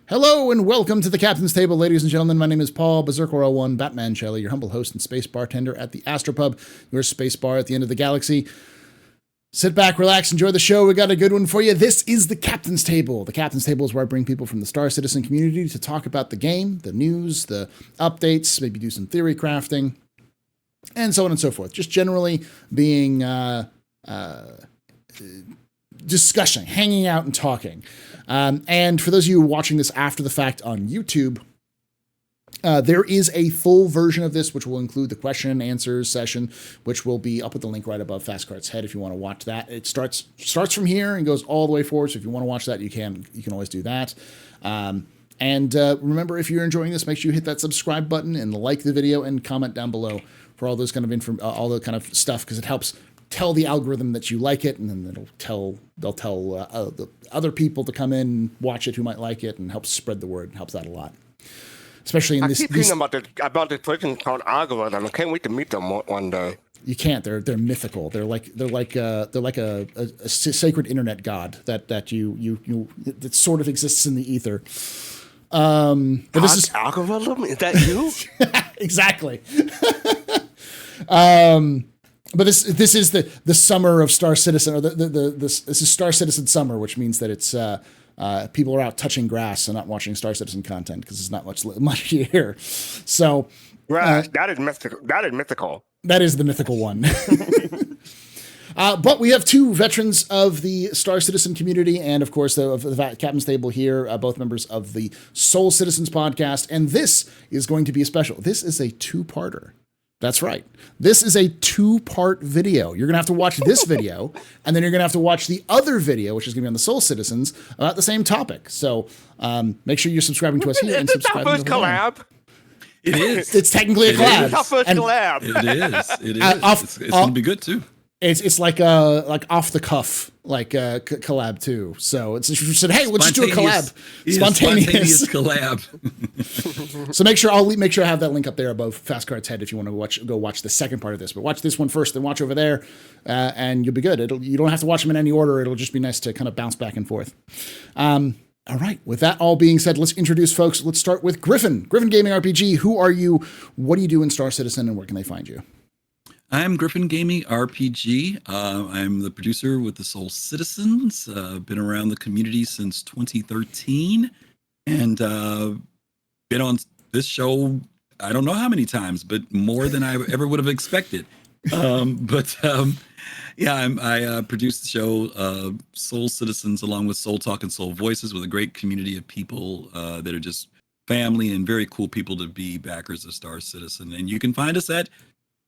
Hello and welcome to the Captain's Table, ladies and gentlemen. My name is Paul Berserker01 Batman Shelley, your humble host and space bartender at the AstroPub, your space bar at the end of the galaxy. Sit back, relax, enjoy the show. We got a good one for you. This is the Captain's Table. The Captain's Table is where I bring people from the Star Citizen community to talk about the game, the news, the updates, maybe do some theory crafting, and so on and so forth. Just generally being discussing, hanging out and talking. And for those of you watching this after the fact on YouTube, there is a full version of this, which will include the question and answers session, which will be up with the link right above Fastcart's head if you want to watch that. It starts from here and goes all the way forward. So if you want to watch that, you can always do that. And remember, if you're enjoying this, make sure you hit that subscribe button and like the video and comment down below for all those kind of all the kind of stuff, because it helps tell the algorithm that you like it, and then they'll tell the other people to come in and watch it who might like it, and helps spread the word. It helps out a lot, especially in this. I keep thinking about this person called algorithm. I can't wait to meet them one day. You can't. They're mythical. They're like a sacred internet god that you that sort of exists in the ether. But this is algorithm. Is that you? Exactly. But this is the summer of Star Citizen, or this is Star Citizen summer, which means that it's people are out touching grass and not watching Star Citizen content because there's not much here. So that is mythical. That is mythical. That is the mythical one. But we have two veterans of the Star Citizen community, and of course of the Captain's Table here, both members of the SOLCitizens podcast, and this is going to be a special. This is a two-parter. That's right. This is a two-part video. You're going to have to watch this video, and then you're going to have to watch the other video, which is going to be on the SOLCitizens, about the same topic. So make sure you're subscribing to us here and subscribing to the collab. It is. It's technically a collab. It's our first collab. It is. It's going to be good, too. It's like off the cuff, collab too. So it's just said, hey, let's just do a collab. Spontaneous collab. So make sure I have that link up there above Fastcart's head if you want to go watch the second part of this. But watch this one first, then watch over there, and you'll be good. You don't have to watch them in any order. It'll just be nice to kind of bounce back and forth. All right. With that all being said, let's introduce folks. Let's start with Griffin. Griffin Gaming RPG. Who are you? What do you do in Star Citizen, and where can they find you? I'm Griffin Gaming RPG. I'm the producer with the SOLCitizens. Been around the community since 2013, and been on this show I don't know how many times, but more than I ever would have expected. I produce the show SOLCitizens along with Soul Talk and Soul Voices, with a great community of people that are just family and very cool people to be backers of Star Citizen. And you can find us at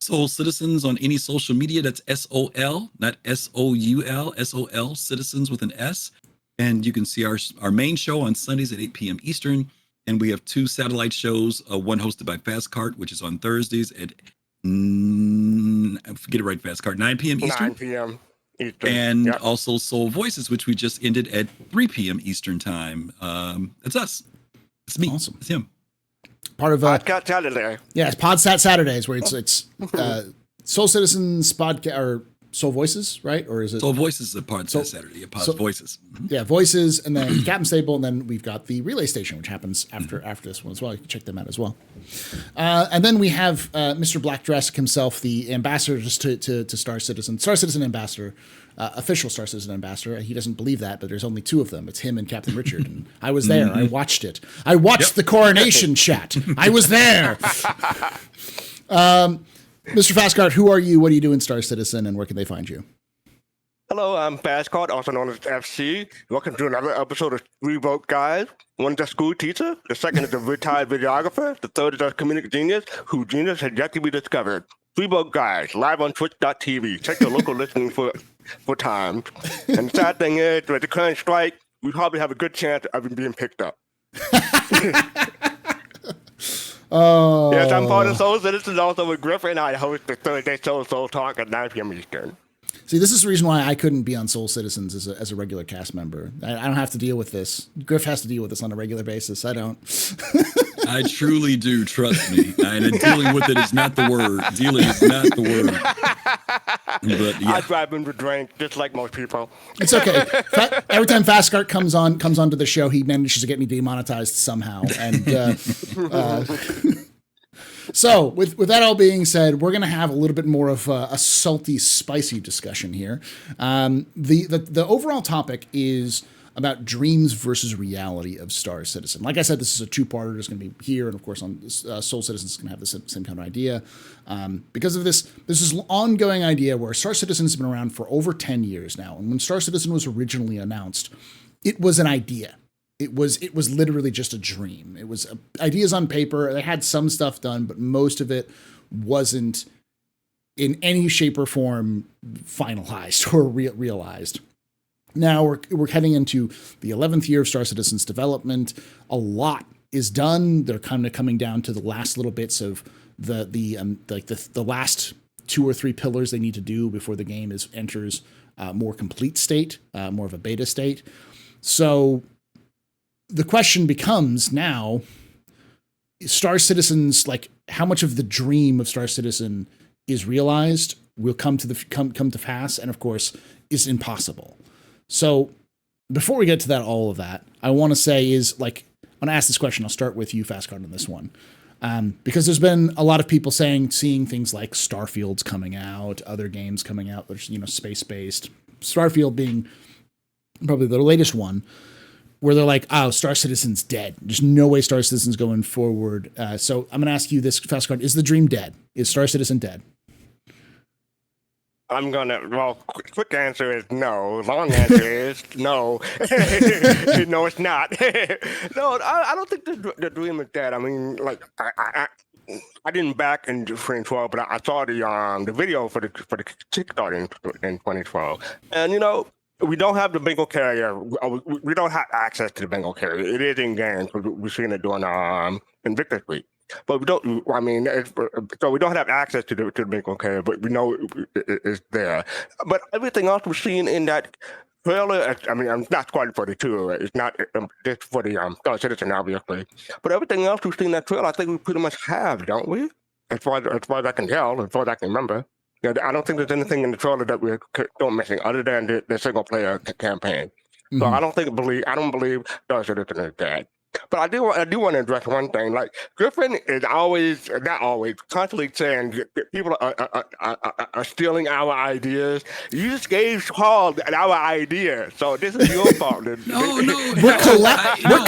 SOLCitizens on any social media. That's SOL, not SOUL, SOL, Citizens with an S. And you can see our main show on Sundays at 8 p.m. Eastern. And we have two satellite shows, one hosted by Fastcart, which is on Thursdays at, Fastcart, 9 p.m. Eastern. 9 p.m. Eastern. And also Soul Voices, which we just ended at 3 p.m. Eastern time. It's us. It's me. Awesome. It's him. Part of Podcast Saturday. Yeah, it's Podsat Saturdays, where it's SOLCitizens podcast or Soul Voices, right? Or is it Soul Voices is a Podsat Saturday? Voices. Mm-hmm. Yeah, Voices, and then Captain's Table, and then we've got the Relay Station, which happens after this one as well. You can check them out as well. And then we have Mr. Blackdress himself, the ambassador to Star Citizen ambassador. Official Star Citizen ambassador. He doesn't believe that, but there's only two of them. It's him and Captain Richard. And I was there. I watched it. I watched the coronation chat. I was there. Mr. Fastcart, who are you? What do you do in Star Citizen, and where can they find you? Hello, I'm Fastcart, also known as FC. Welcome to another episode of Three Vote Guys. One is a school teacher, the second is a retired videographer, the third is a comedic genius whose genius has yet to be discovered. Three Vote Guys, live on twitch.tv. Check your local listening for time. And the sad thing is, with the current strike, we probably have a good chance of him being picked up. Oh. Yes, I'm part of SOLCitizens, also with Griffin. I host the Thursday Soul Talk at 9 p.m. Eastern. See, this is the reason why I couldn't be on SOLCitizens as a regular cast member. I don't have to deal with this. Griff has to deal with this on a regular basis. I don't. I truly do. Trust me. And dealing with it is not the word. Dealing is not the word. But yeah. I drive him to drink, just like most people. It's okay. Every time fastcart comes onto the show, he manages to get me demonetized somehow. And so, with that all being said, we're going to have a little bit more of a salty, spicy discussion here. The overall topic is about dreams versus reality of Star Citizen. Like I said, this is a two-parter. There's going to be here, and of course on SolCitizens is going to have the same kind of idea. Because of this is an ongoing idea where Star Citizen has been around for over 10 years now. And when Star Citizen was originally announced, it was an idea. It was literally just a dream. It was ideas on paper. They had some stuff done, but most of it wasn't in any shape or form finalized or realized. Now we're heading into the 11th year of Star Citizen's development. A lot is done. They're kind of coming down to the last little bits of the last 2 or 3 pillars they need to do before the game enters more complete state, more of a beta state. So the question becomes now, Star Citizen's, like, how much of the dream of Star Citizen is realized, will come to pass, and of course is impossible. So before we get to all of that, I want to say I'm going to ask this question. I'll start with you, Fastcard, on this one. Because there's been a lot of people seeing things like Starfield's coming out, other games coming out, there's, space-based. Starfield being probably the latest one, where they're like, oh, Star Citizen's dead. There's no way Star Citizen's going forward. So I'm going to ask you this, Fastcard. Is the dream dead? Is Star Citizen dead? Quick answer is no. Long answer is no. No, it's not. No, I don't think the dream is dead. I mean, like, I didn't back in 2012, but I saw the video for the Kickstarter in 2012, and we don't have the Bengal carrier. We don't have access to the Bengal carrier. It is in games. We've seen it during Invictus Week. But we don't. I mean, so we don't have access to the Bengal carrier, but we know it's there. But everything else we've seen in that trailer, I mean, I'm not quite for the two. It's not just for the Star Citizen, obviously. But everything else we've seen in that trailer, I think we pretty much have, don't we? As far as I can tell, as far as I can remember. I don't think there's anything in the trailer that we're still missing other than the single player campaign. Mm-hmm. So I don't believe Star Citizen is dead. But I do want to address one thing. Like, Griffin is constantly saying that people are stealing our ideas. You just gave Paul our idea, so this is your fault. No, we're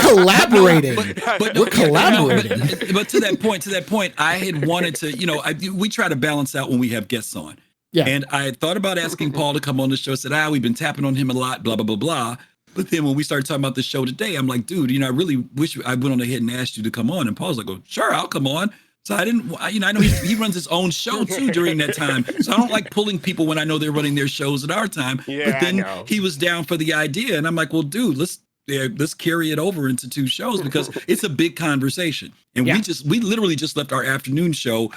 collaborating. We're collaborating. But to that point, I had wanted to, we try to balance out when we have guests on. Yeah. And I had thought about asking Paul to come on the show. Said, we've been tapping on him a lot, blah, blah, blah, blah. But then when we started talking about the show today, I'm like, dude, I really wish I went on ahead and asked you to come on. And Paul's like, oh, sure, I'll come on. So I know he runs his own show too during that time. So I don't like pulling people when I know they're running their shows at our time. Yeah, but then he was down for the idea. And I'm like, well, dude, let's carry it over into 2 shows because it's a big conversation. And we literally just left our afternoon show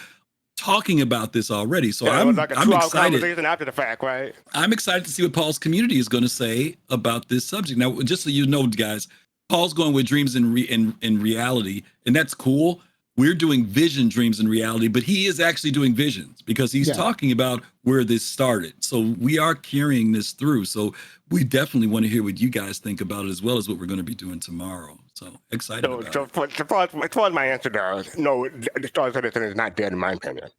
talking about this already. So I'm excited. Conversation after the fact, right? I'm excited to see what Paul's community is going to say about this subject. Now, just so you know, guys, Paul's going with dreams in reality, and that's cool. We're doing vision, dreams, and reality, but he is actually doing visions because he's talking about where this started. So we are carrying this through. So we definitely want to hear what you guys think about it, as well as what we're going to be doing tomorrow. So excited about it. As far as my answer goes, no, the Star Citizen is not dead in my opinion.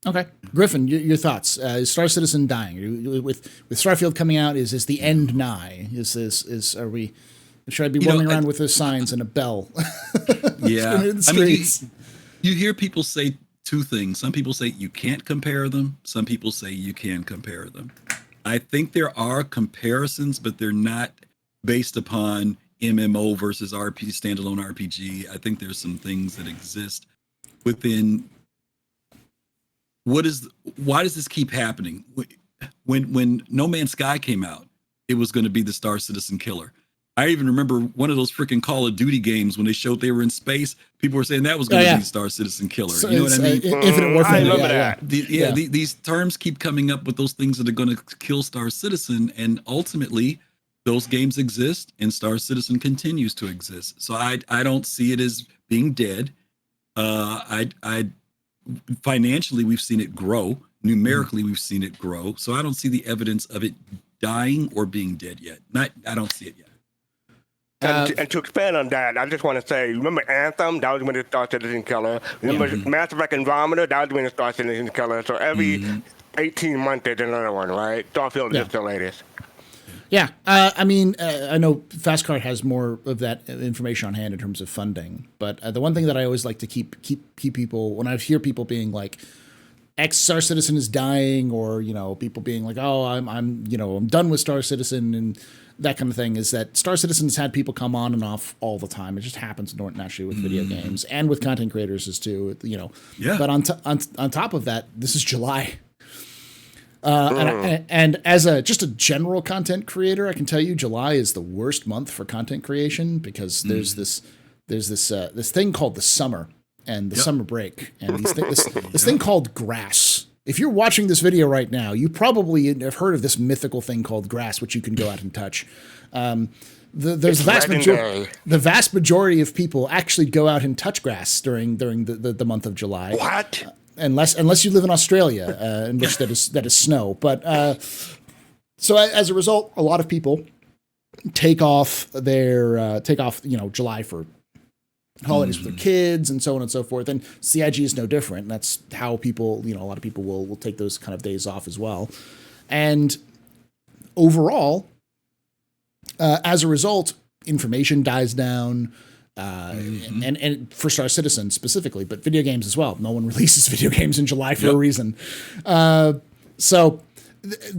Okay, Griffin, your thoughts? Is Star Citizen dying? With Starfield coming out, is the end nigh? Should I be roaming around with those signs and a bell? Yeah, I mean, you hear people say 2 things. Some people say you can't compare them. Some people say you can compare them. I think there are comparisons, but they're not based upon MMO versus standalone RPG. I think there's some things that exist within. Why does this keep happening? When No Man's Sky came out, it was going to be the Star Citizen killer. I even remember one of those freaking Call of Duty games when they showed they were in space. People were saying that was going to be Star Citizen killer. So you know what I mean? Infinite Warfare. I remember that. These terms keep coming up with those things that are going to kill Star Citizen, and ultimately, those games exist, and Star Citizen continues to exist. So I don't see it as being dead. I financially we've seen it grow. Numerically, we've seen it grow. So I don't see the evidence of it dying or being dead yet. I don't see it yet. And to expand on that, I just want to say, remember Anthem? That was when the Star Citizen killer. Remember Mass Effect Andromeda? That was when the Star Citizen killer. So every 18 months there's another one, right? Starfield is the latest. Yeah, I mean, I know fastcart has more of that information on hand in terms of funding, but the one thing that I always like to keep people, when I hear people being like, X Star Citizen is dying, or people being like, oh, I'm done with Star Citizen and that kind of thing, is that Star Citizen's had people come on and off all the time. It just happens naturally with video games and with content creators as too, Yeah. But on top of that, this is July. And as just a general content creator, I can tell you July is the worst month for content creation, because there's this thing called the summer and the summer break, and this thing called grass. If you're watching this video right now, you probably have heard of this mythical thing called grass, which you can go out and touch. The vast majority of people actually go out and touch grass during the month of July. What? Unless you live in Australia, in which that is snow. But so as a result, a lot of people take off July for holidays with their kids and so on and so forth. And CIG is no different. That's how people, a lot of people will take those kind of days off as well. And overall, as a result, information dies down. And for Star Citizen specifically, but video games as well. No one releases video games in July for a reason. So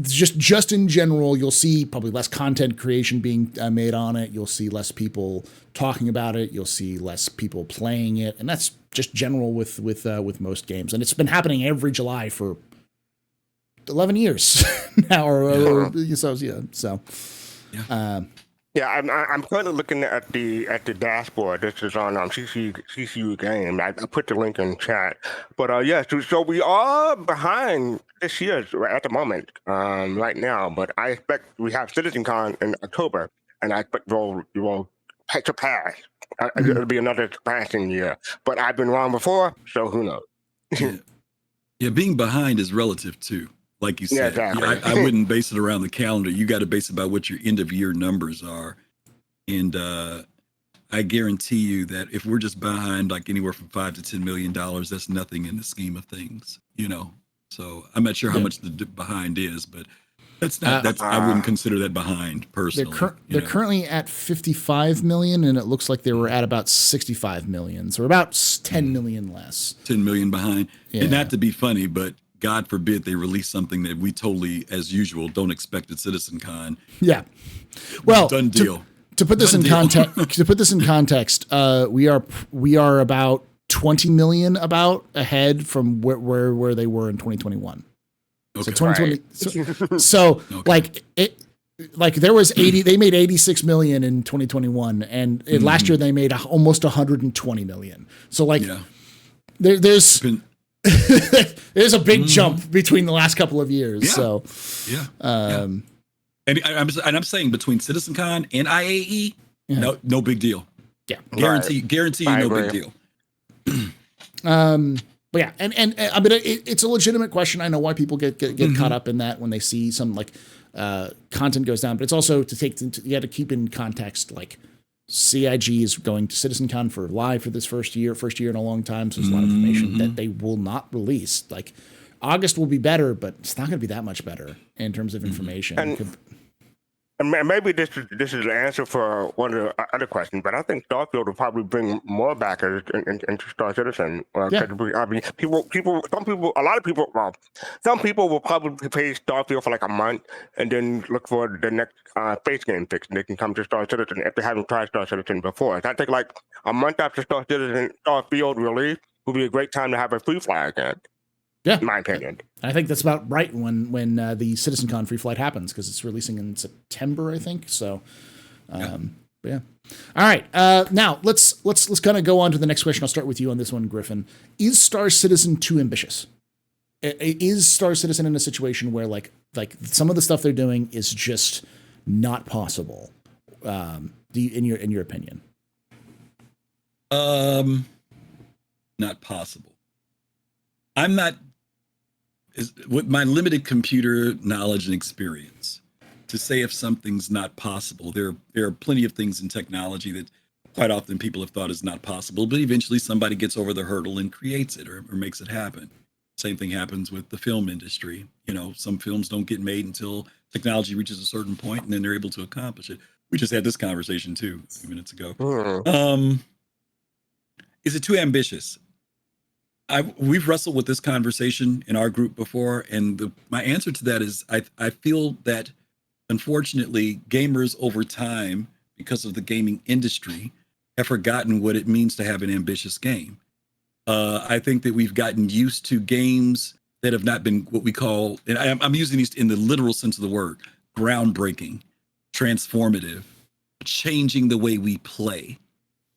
just in general, you'll see probably less content creation being made on it. You'll see less people talking about it. You'll see less people playing it, and that's just general with most games. And it's been happening every July for 11 years now, Yeah, I'm currently looking at the dashboard. This is on CCU Game. I put the link in chat. But so we are behind this year at the moment, right now. But I expect we have CitizenCon in October, and I expect we'll surpass. It'll be another surpassing year. But I've been wrong before, so who knows? Yeah, being behind is relative too. Like you said, I wouldn't base it around the calendar. You got to base it by what your end of year numbers are. And I guarantee you that if we're just behind like anywhere from $5 to $10 million, that's nothing in the scheme of things, So I'm not sure how much the behind is, but I wouldn't consider that behind personally. They're currently at 55 million, and it looks like they were at about 65 million. So we're about 10 million less. 10 million behind. Yeah. And not to be funny, but God forbid they release something that we totally, as usual, don't expect at CitizenCon. Yeah. Well, done deal. To put this in context, we are about 20 million ahead from where they were in 2021. Okay. So 2020. So like there was 80. They made 86 million in 2021, and last year they made almost 120 million. So there's. There's a big jump between the last couple of years. So, And I'm saying between CitizenCon and IAE, no big deal. Yeah, guarantee you no big deal. But yeah, and I mean it's a legitimate question. I know why people get caught up in that when they see some content goes down, but it's also you got to keep in context CIG is going to CitizenCon for live for this first year in a long time. So there's a lot of information that they will not release. August will be better, but it's not going to be that much better in terms of information. And maybe this is the answer for one of the other questions, but I think Starfield will probably bring more backers into Star Citizen. I mean, some people will probably pay Starfield for a month and then look for the next face game fix, and they can come to Star Citizen if they haven't tried Star Citizen before. So I think a month after Starfield release would be a great time to have a free fly again. Yeah, in my opinion. I think that's about right when the CitizenCon free flight happens, because it's releasing in September, I think. So, yeah. All right. Now let's kind of go on to the next question. I'll start with you on this one, Griffin. Is Star Citizen too ambitious? Is Star Citizen in a situation where like some of the stuff they're doing is just not possible? In your opinion? Now not possible. I'm not, with my limited computer knowledge and experience, to say if something's not possible. There are plenty of things in technology that quite often people have thought is not possible, but eventually somebody gets over the hurdle and creates it or makes it happen. Same thing happens with the film industry. You know, some films don't get made until technology reaches a certain point, and then they're able to accomplish it. We just had this conversation too a few minutes ago. Is it too ambitious? We've wrestled with this conversation in our group before, and my answer to that is I feel that unfortunately gamers over time, because of the gaming industry, have forgotten what it means to have an ambitious game. I think that we've gotten used to games that have not been what we call, and I'm using these in the literal sense of the word, groundbreaking, transformative, changing the way we play.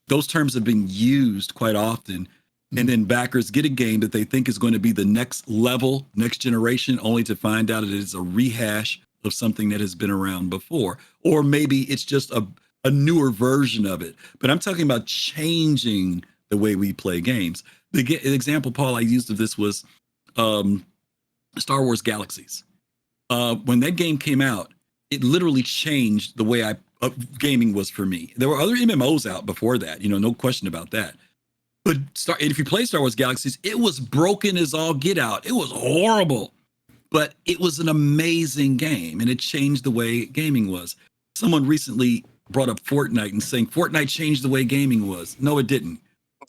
Those terms have been used quite often. And then backers get a game that they think is going to be the next level, next generation, only to find out it is a rehash of something that has been around before. Or maybe it's just a newer version of it. But I'm talking about changing the way we play games. The example, Paul, I used of this was Star Wars Galaxies. When that game came out, it literally changed the way gaming was for me. There were other MMOs out before that, no question about that. But if you play Star Wars Galaxies, it was broken as all get out. It was horrible, but it was an amazing game, and it changed the way gaming was. Someone recently brought up Fortnite and saying Fortnite changed the way gaming was. No, it didn't.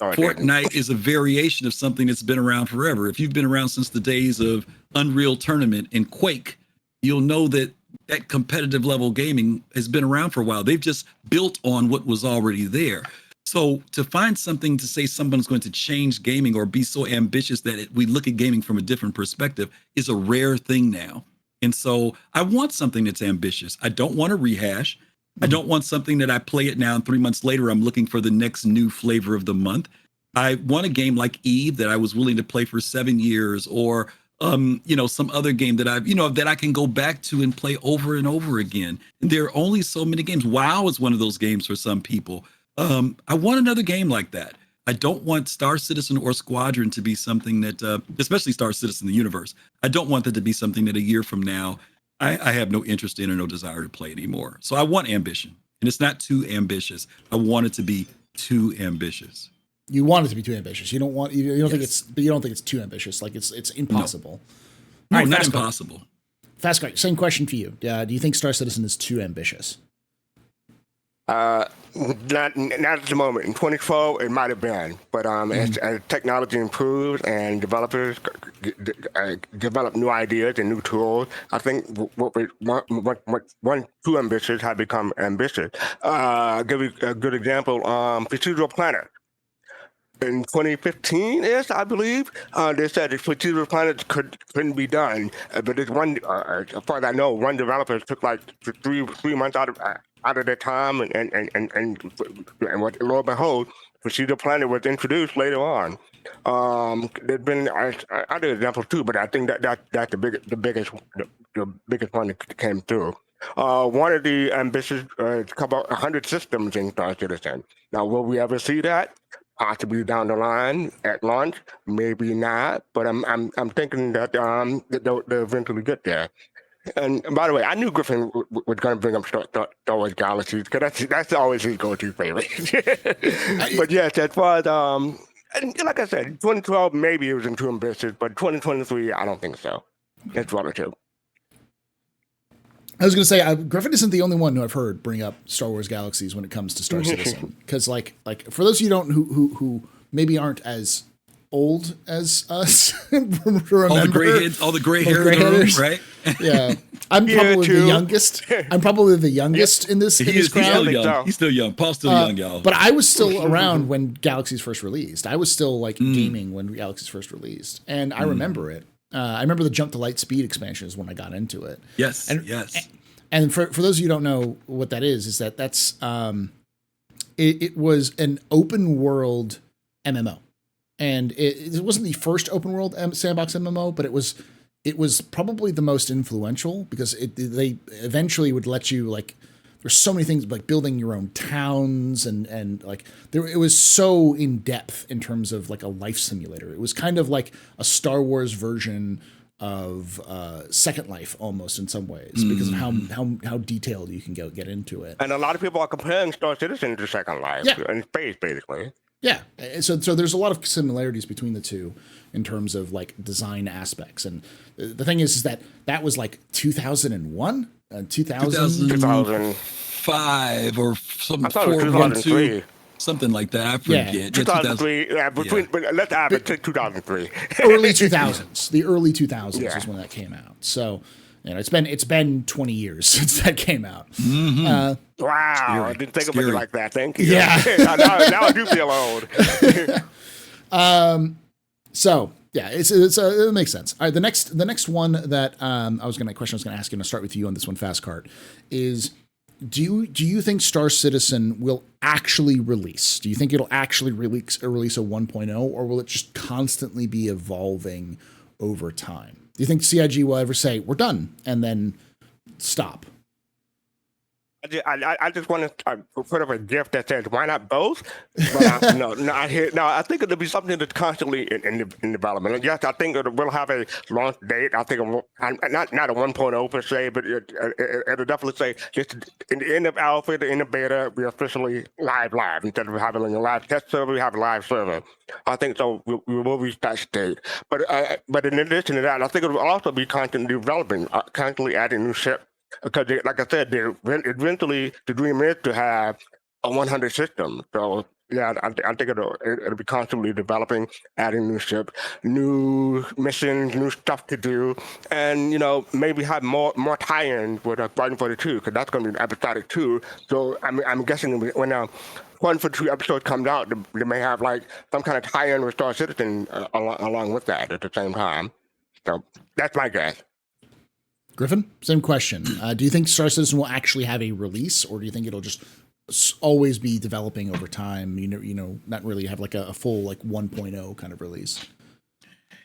Fortnite is a variation of something that's been around forever. If you've been around since the days of Unreal Tournament and Quake, you'll know that competitive level gaming has been around for a while. They've just built on what was already there. So to find something to say someone's going to change gaming or be so ambitious that we look at gaming from a different perspective is a rare thing now. And so I want something that's ambitious. I don't want a rehash. I don't want something that I play it now and 3 months later, I'm looking for the next new flavor of the month. I want a game like Eve that I was willing to play for 7 years, or, some other game that that I can go back to and play over and over again. And there are only so many games. WoW is one of those games for some people. I want another game like that. I don't want Star Citizen or Squadron to be something that, especially Star Citizen, the universe. I don't want that to be something that a year from now, I have no interest in or no desire to play anymore. So I want ambition, and it's not too ambitious. I want it to be too ambitious. You want it to be too ambitious. You don't want. You don't think it's. But you don't think it's too ambitious. Like it's impossible. No, not impossible. Fastcart, same question for you. Do you think Star Citizen is too ambitious? Not at the moment. In 2012, it might have been, but as technology improves and developers develop new ideas and new tools, I think one too ambitious has become ambitious. I'll give you a good example. Procedural Planet. In 2015, I believe, they said the Procedural Planet couldn't be done, but it's one, as far as I know, one developer took like three months out of their time, and what, lo and behold, Procedural Planet was introduced later on. There's been other examples too, but I think that's the biggest one that came through. One of the ambitious about 100 systems in Star Citizen. Now, will we ever see that? Possibly down the line at launch, maybe not. But I'm thinking that they'll eventually get there. And by the way, I knew Griffin was going to bring up Star Wars Galaxies, because that's always his go-to favorite. But yes, as far as and like I said, 2012 maybe it was too ambitious, but 2023 I don't think so. It's relative. I was going to say, Griffin isn't the only one who I've heard bring up Star Wars Galaxies when it comes to Star Citizen. Because, like for those of you who maybe aren't as old as us, remember all the gray hair, right? Yeah, I'm probably the youngest. I'm probably the youngest in this crowd. He's still young. Paul's still young, y'all. But I was still around when Galaxies first released. I was still gaming when Galaxies first released, and I remember it. I remember the Jump to Light Speed expansion is when I got into it. Yes, And for those of you who don't know what that is that's it was an open world MMO, and it wasn't the first open world sandbox MMO, but it was probably the most influential, because they eventually would let you there's so many things like building your own towns and like it was so in depth in terms of like a life simulator. It was kind of like a Star Wars version of Second Life almost in some ways because of how detailed you can get into it. And a lot of people are comparing Star Citizen to Second Life in space, basically. Yeah, so there's a lot of similarities between the two in terms of like design aspects. And the thing is that was like 2001, 2005 or something. I thought it was 2003. Something like that. I forget. Yeah. 2003. Let's add it to 2003. Early 2000s. The early 2000s is when that came out. So, it's been 20 years since that came out. Wow, I didn't think about it like that. Thank you. Yeah. now I do feel old. So yeah, it makes sense. All right, the next one that I was going to ask you, and I'll start with you on this one, fastcart, is do you think Star Citizen will actually release? Do you think it'll actually release a 1.0, or will it just constantly be evolving over time? Do you think CIG will ever say we're done and then stop? I just want to put up a GIF that says, "Why not both?" But I think it'll be something that's constantly in development. Yes, I think it will have a launch date. I think it will, not a 1.0 per se, but it'll definitely say just in the end of alpha, the end of beta, we officially live. Instead of having a live test server, we have a live server. I think so. We will reach that state. But in addition to that, I think it will also be constantly developing, constantly adding new shit. Because, like I said, eventually the dream is to have a 100 system. So, yeah, I think it'll be constantly developing, adding new ship, new missions, new stuff to do, and, maybe have more tie-ins with Fighting for the 2, because that's going to be episodic 2. So, I'm guessing when Fighting for the 2 episode comes out, they may have, like, some kind of tie-in with Star Citizen along with that at the same time. So, that's my guess. Griffin, same question. Do you think Star Citizen will actually have a release, or do you think it'll just always be developing over time? Not really have like a full like 1.0 kind of release.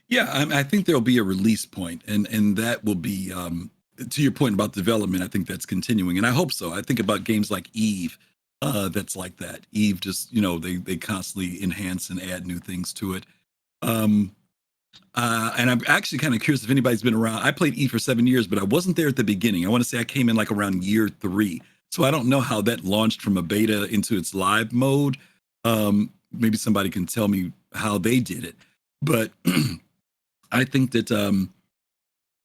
Yeah, I think there'll be a release point, and that will be to your point about development. I think that's continuing, and I hope so. I think about games like Eve, that's like that. Eve just they constantly enhance and add new things to it. And I'm actually kind of curious if anybody's been around. I played E for 7 years, but I wasn't there at the beginning. I want to say I came in like around year 3. So I don't know how that launched from a beta into its live mode. Maybe somebody can tell me how they did it. But I think that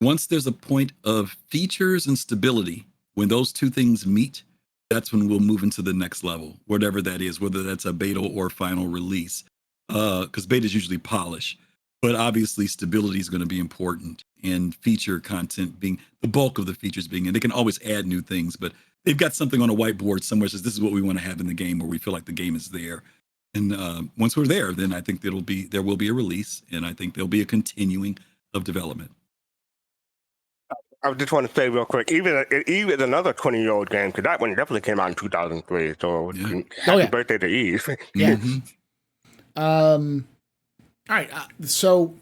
once there's a point of features and stability, when those two things meet, that's when we'll move into the next level, whatever that is, whether that's a beta or final release. Because beta is usually polish. But obviously, stability is going to be important, and feature content being the bulk of the features being, and they can always add new things, but they've got something on a whiteboard somewhere that says this is what we want to have in the game, where we feel like the game is there. And once we're there, then I think there will be a release, and I think there'll be a continuing of development. I just want to say real quick, Eve is another 20-year-old game, because that one definitely came out in 2003. So happy birthday to Eve. Yeah. All right, so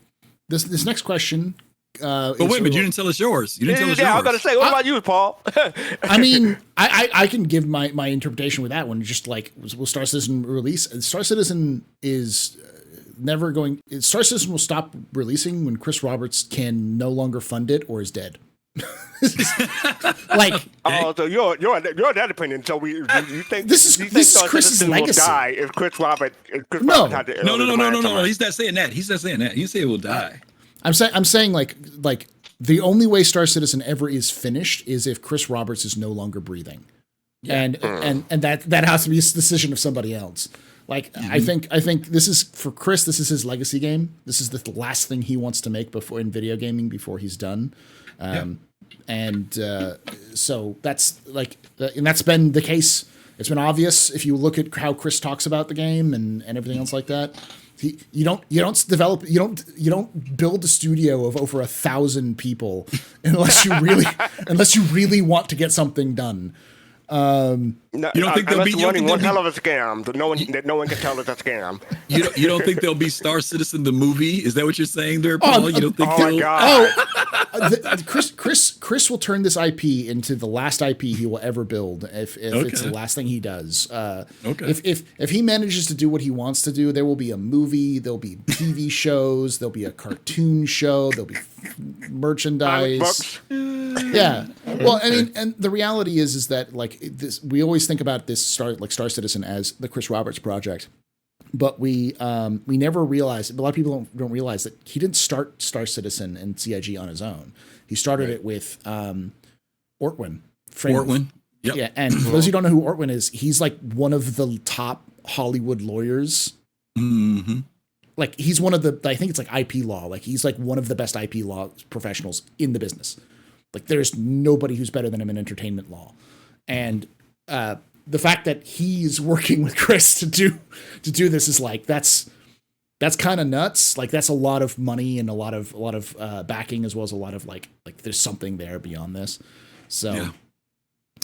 this next question. But wait a minute, you didn't tell us yours. You didn't tell us yours. I was going to say, what about you, Paul? I mean, I can give my interpretation with that one. Just like, will Star Citizen release? Star Citizen is never going. Star Citizen will stop releasing when Chris Roberts can no longer fund it or is dead. So you're that opinion. So you think this is Chris's legacy? Will die if Chris Roberts? No. He's not saying that. He's not saying that. He said it will die. I'm saying like the only way Star Citizen ever is finished is if Chris Roberts is no longer breathing, and that has to be a decision of somebody else. Like I think this is for Chris. This is his legacy game. This is the last thing he wants to make before in video gaming before he's done. So that's and that's been the case. It's been obvious if you look at how Chris talks about the game and everything else like that. You don't build a studio of over 1,000 people unless you really want to get something done. No, You don't think there'll be running one hell of a scam that no one can tell it's a scam. You don't think there'll be Star Citizen the movie? Is that what you're saying there, Paul? You don't think Oh my they'll? God. Chris will turn this IP into the last IP he will ever build if it's the last thing he does. Okay. If he manages to do what he wants to do, there will be a movie, there'll be TV shows, there'll be a cartoon show, there'll be merchandise. Yeah. Well, I mean, and the reality is that like this, we always think about this Star Citizen as the Chris Roberts project. But we never realized, a lot of people don't realize that he didn't start Star Citizen and CIG on his own. He started it with Ortwin. Ortwin. Yep. Yeah, and for those who don't know who Ortwin is, he's like one of the top Hollywood lawyers. Mm-hmm. Like he's one of the, I think it's like IP law. Like he's like one of the best IP law professionals in the business. Like there's nobody who's better than him in entertainment law. And the fact that he's working with Chris to do this is like that's kind of nuts. Like that's a lot of money and a lot of backing, as well as a lot of like there's something there beyond this. So,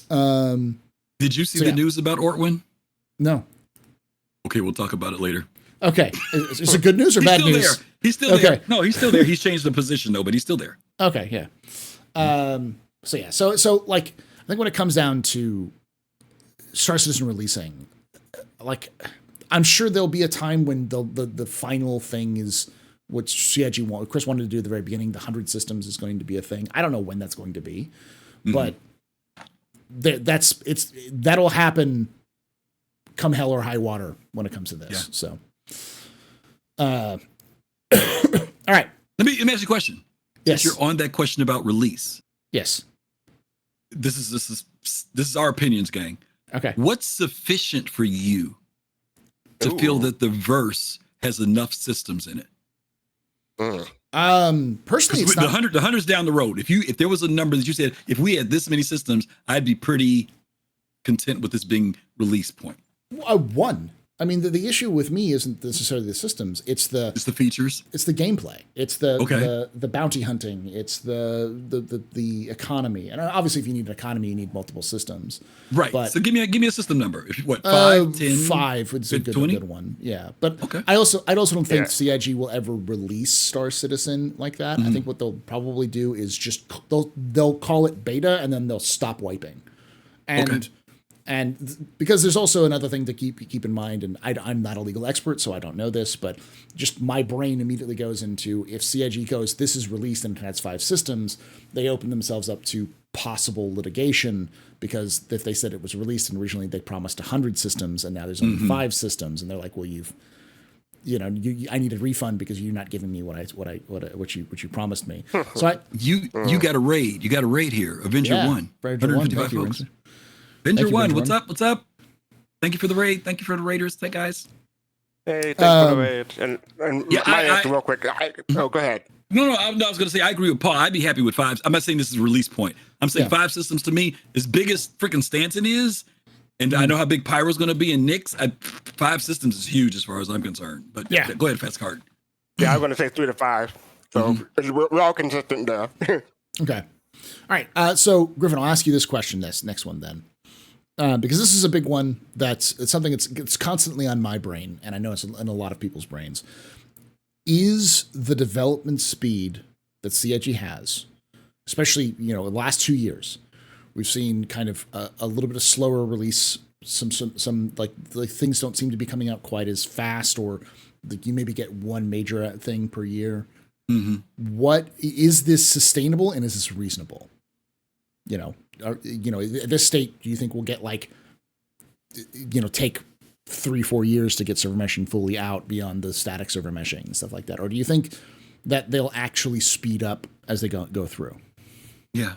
did you see the news about Ortwin? No. Okay, we'll talk about it later. Okay, is it good news or bad news? There. He's still there. No, he's still there. He's changed the position though, but he's still there. Okay, yeah. So like I think when it comes down to Star Citizen releasing, like I'm sure there'll be a time when the final thing is what Chris wanted to do at the very beginning. The 100 systems is going to be a thing. I don't know when that's going to be, but that'll happen come hell or high water when it comes to this. Yeah. So, all right. Let me ask you a question. Yes. Since you're on that question about release. Yes. This is our opinions, gang. Okay. What's sufficient for you to feel that the verse has enough systems in it? Personally, it's the 100's down the road. If there was a number that you said, if we had this many systems, I'd be pretty content with this being release point. One. I mean, the issue with me isn't necessarily the systems. It's the features. It's the gameplay. It's the bounty hunting. It's the economy. And obviously, if you need an economy, you need multiple systems. Right. But, so give me a system number. What 5, 10, 5 would be a good one. Yeah. But okay. I also don't think CIG will ever release Star Citizen like that. I think what they'll probably do is just they'll call it beta and then they'll stop wiping. And because there's also another thing to keep in mind, and I'm not a legal expert, so I don't know this, but just my brain immediately goes into, if CIG goes, this is released and it has 5 systems, they open themselves up to possible litigation, because if they said it was released and originally they promised 100 systems and now there's only 5 systems, and they're like, well, I need a refund because you're not giving me what you promised me. So you got a raid. You got a raid here. Avenger 1. 155 folks. Avenger 1, what's up? What's up? Thank you for the raid. Thank you for the raiders. Hey, guys. Hey, thanks for the raid. And my answer real quick. Go ahead. No, I was going to say, I agree with Paul. I'd be happy with 5. I'm not saying this is a release point. I'm saying 5 systems to me, as big as freaking Stanton is, and I know how big Pyro's going to be in Nyx, 5 systems is huge as far as I'm concerned. But go ahead, fastcart. Yeah, I'm going to say 3 to 5. So we're all consistent there. Okay. All right. So, Griffin, I'll ask you this question, this next one then. Because this is a big one it's something that's constantly on my brain, and I know it's in a lot of people's brains. Is the development speed that CIG has, especially, the last 2 years, we've seen kind of a little bit of slower release, some like things don't seem to be coming out quite as fast, or like you maybe get one major thing per year. What is this sustainable, and is this reasonable? At this state, do you think we'll get take 3-4 years to get server meshing fully out beyond the static server meshing and stuff like that? Or do you think that they'll actually speed up as they go through? Yeah.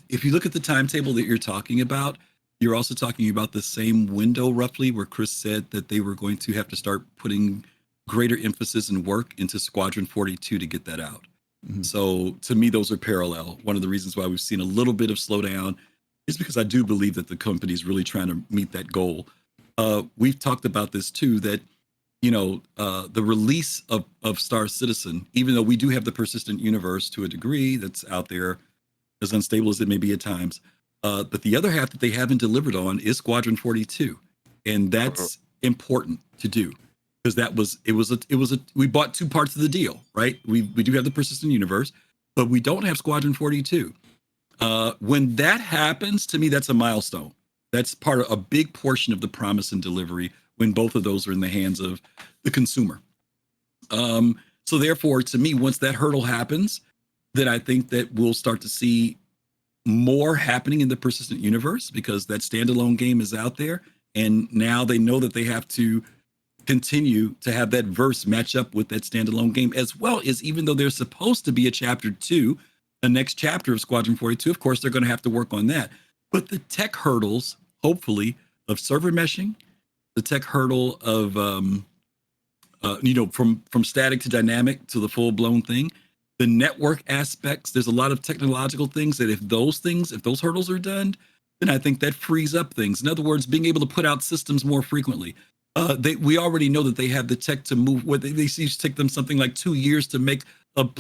If you look at the timetable that you're talking about, you're also talking about the same window roughly where Chris said that they were going to have to start putting greater emphasis and work into Squadron 42 to get that out. So to me, those are parallel. One of the reasons why we've seen a little bit of slowdown is because I do believe that the company is really trying to meet that goal. We've talked about this too, that, the release of Star Citizen, even though we do have the persistent universe to a degree that's out there, as unstable as it may be at times. But the other half that they haven't delivered on is Squadron 42, and that's important to do because we bought two parts of the deal, right? We do have the persistent universe, but we don't have Squadron 42. When that happens, to me, that's a milestone. That's part of a big portion of the promise and delivery when both of those are in the hands of the consumer. So therefore, to me, once that hurdle happens, then I think that we'll start to see more happening in the persistent universe because that standalone game is out there. And now they know that they have to continue to have that verse match up with that standalone game, as well as even though there's supposed to be a chapter 2, the next chapter of Squadron 42, of course, they're going to have to work on that. But the tech hurdles, hopefully, of server meshing, the tech hurdle of, from static to dynamic to the full blown thing, the network aspects, there's a lot of technological things that if those hurdles are done, then I think that frees up things. In other words, being able to put out systems more frequently. We already know that they have the tech to move. What they used to take them something like 2 years to make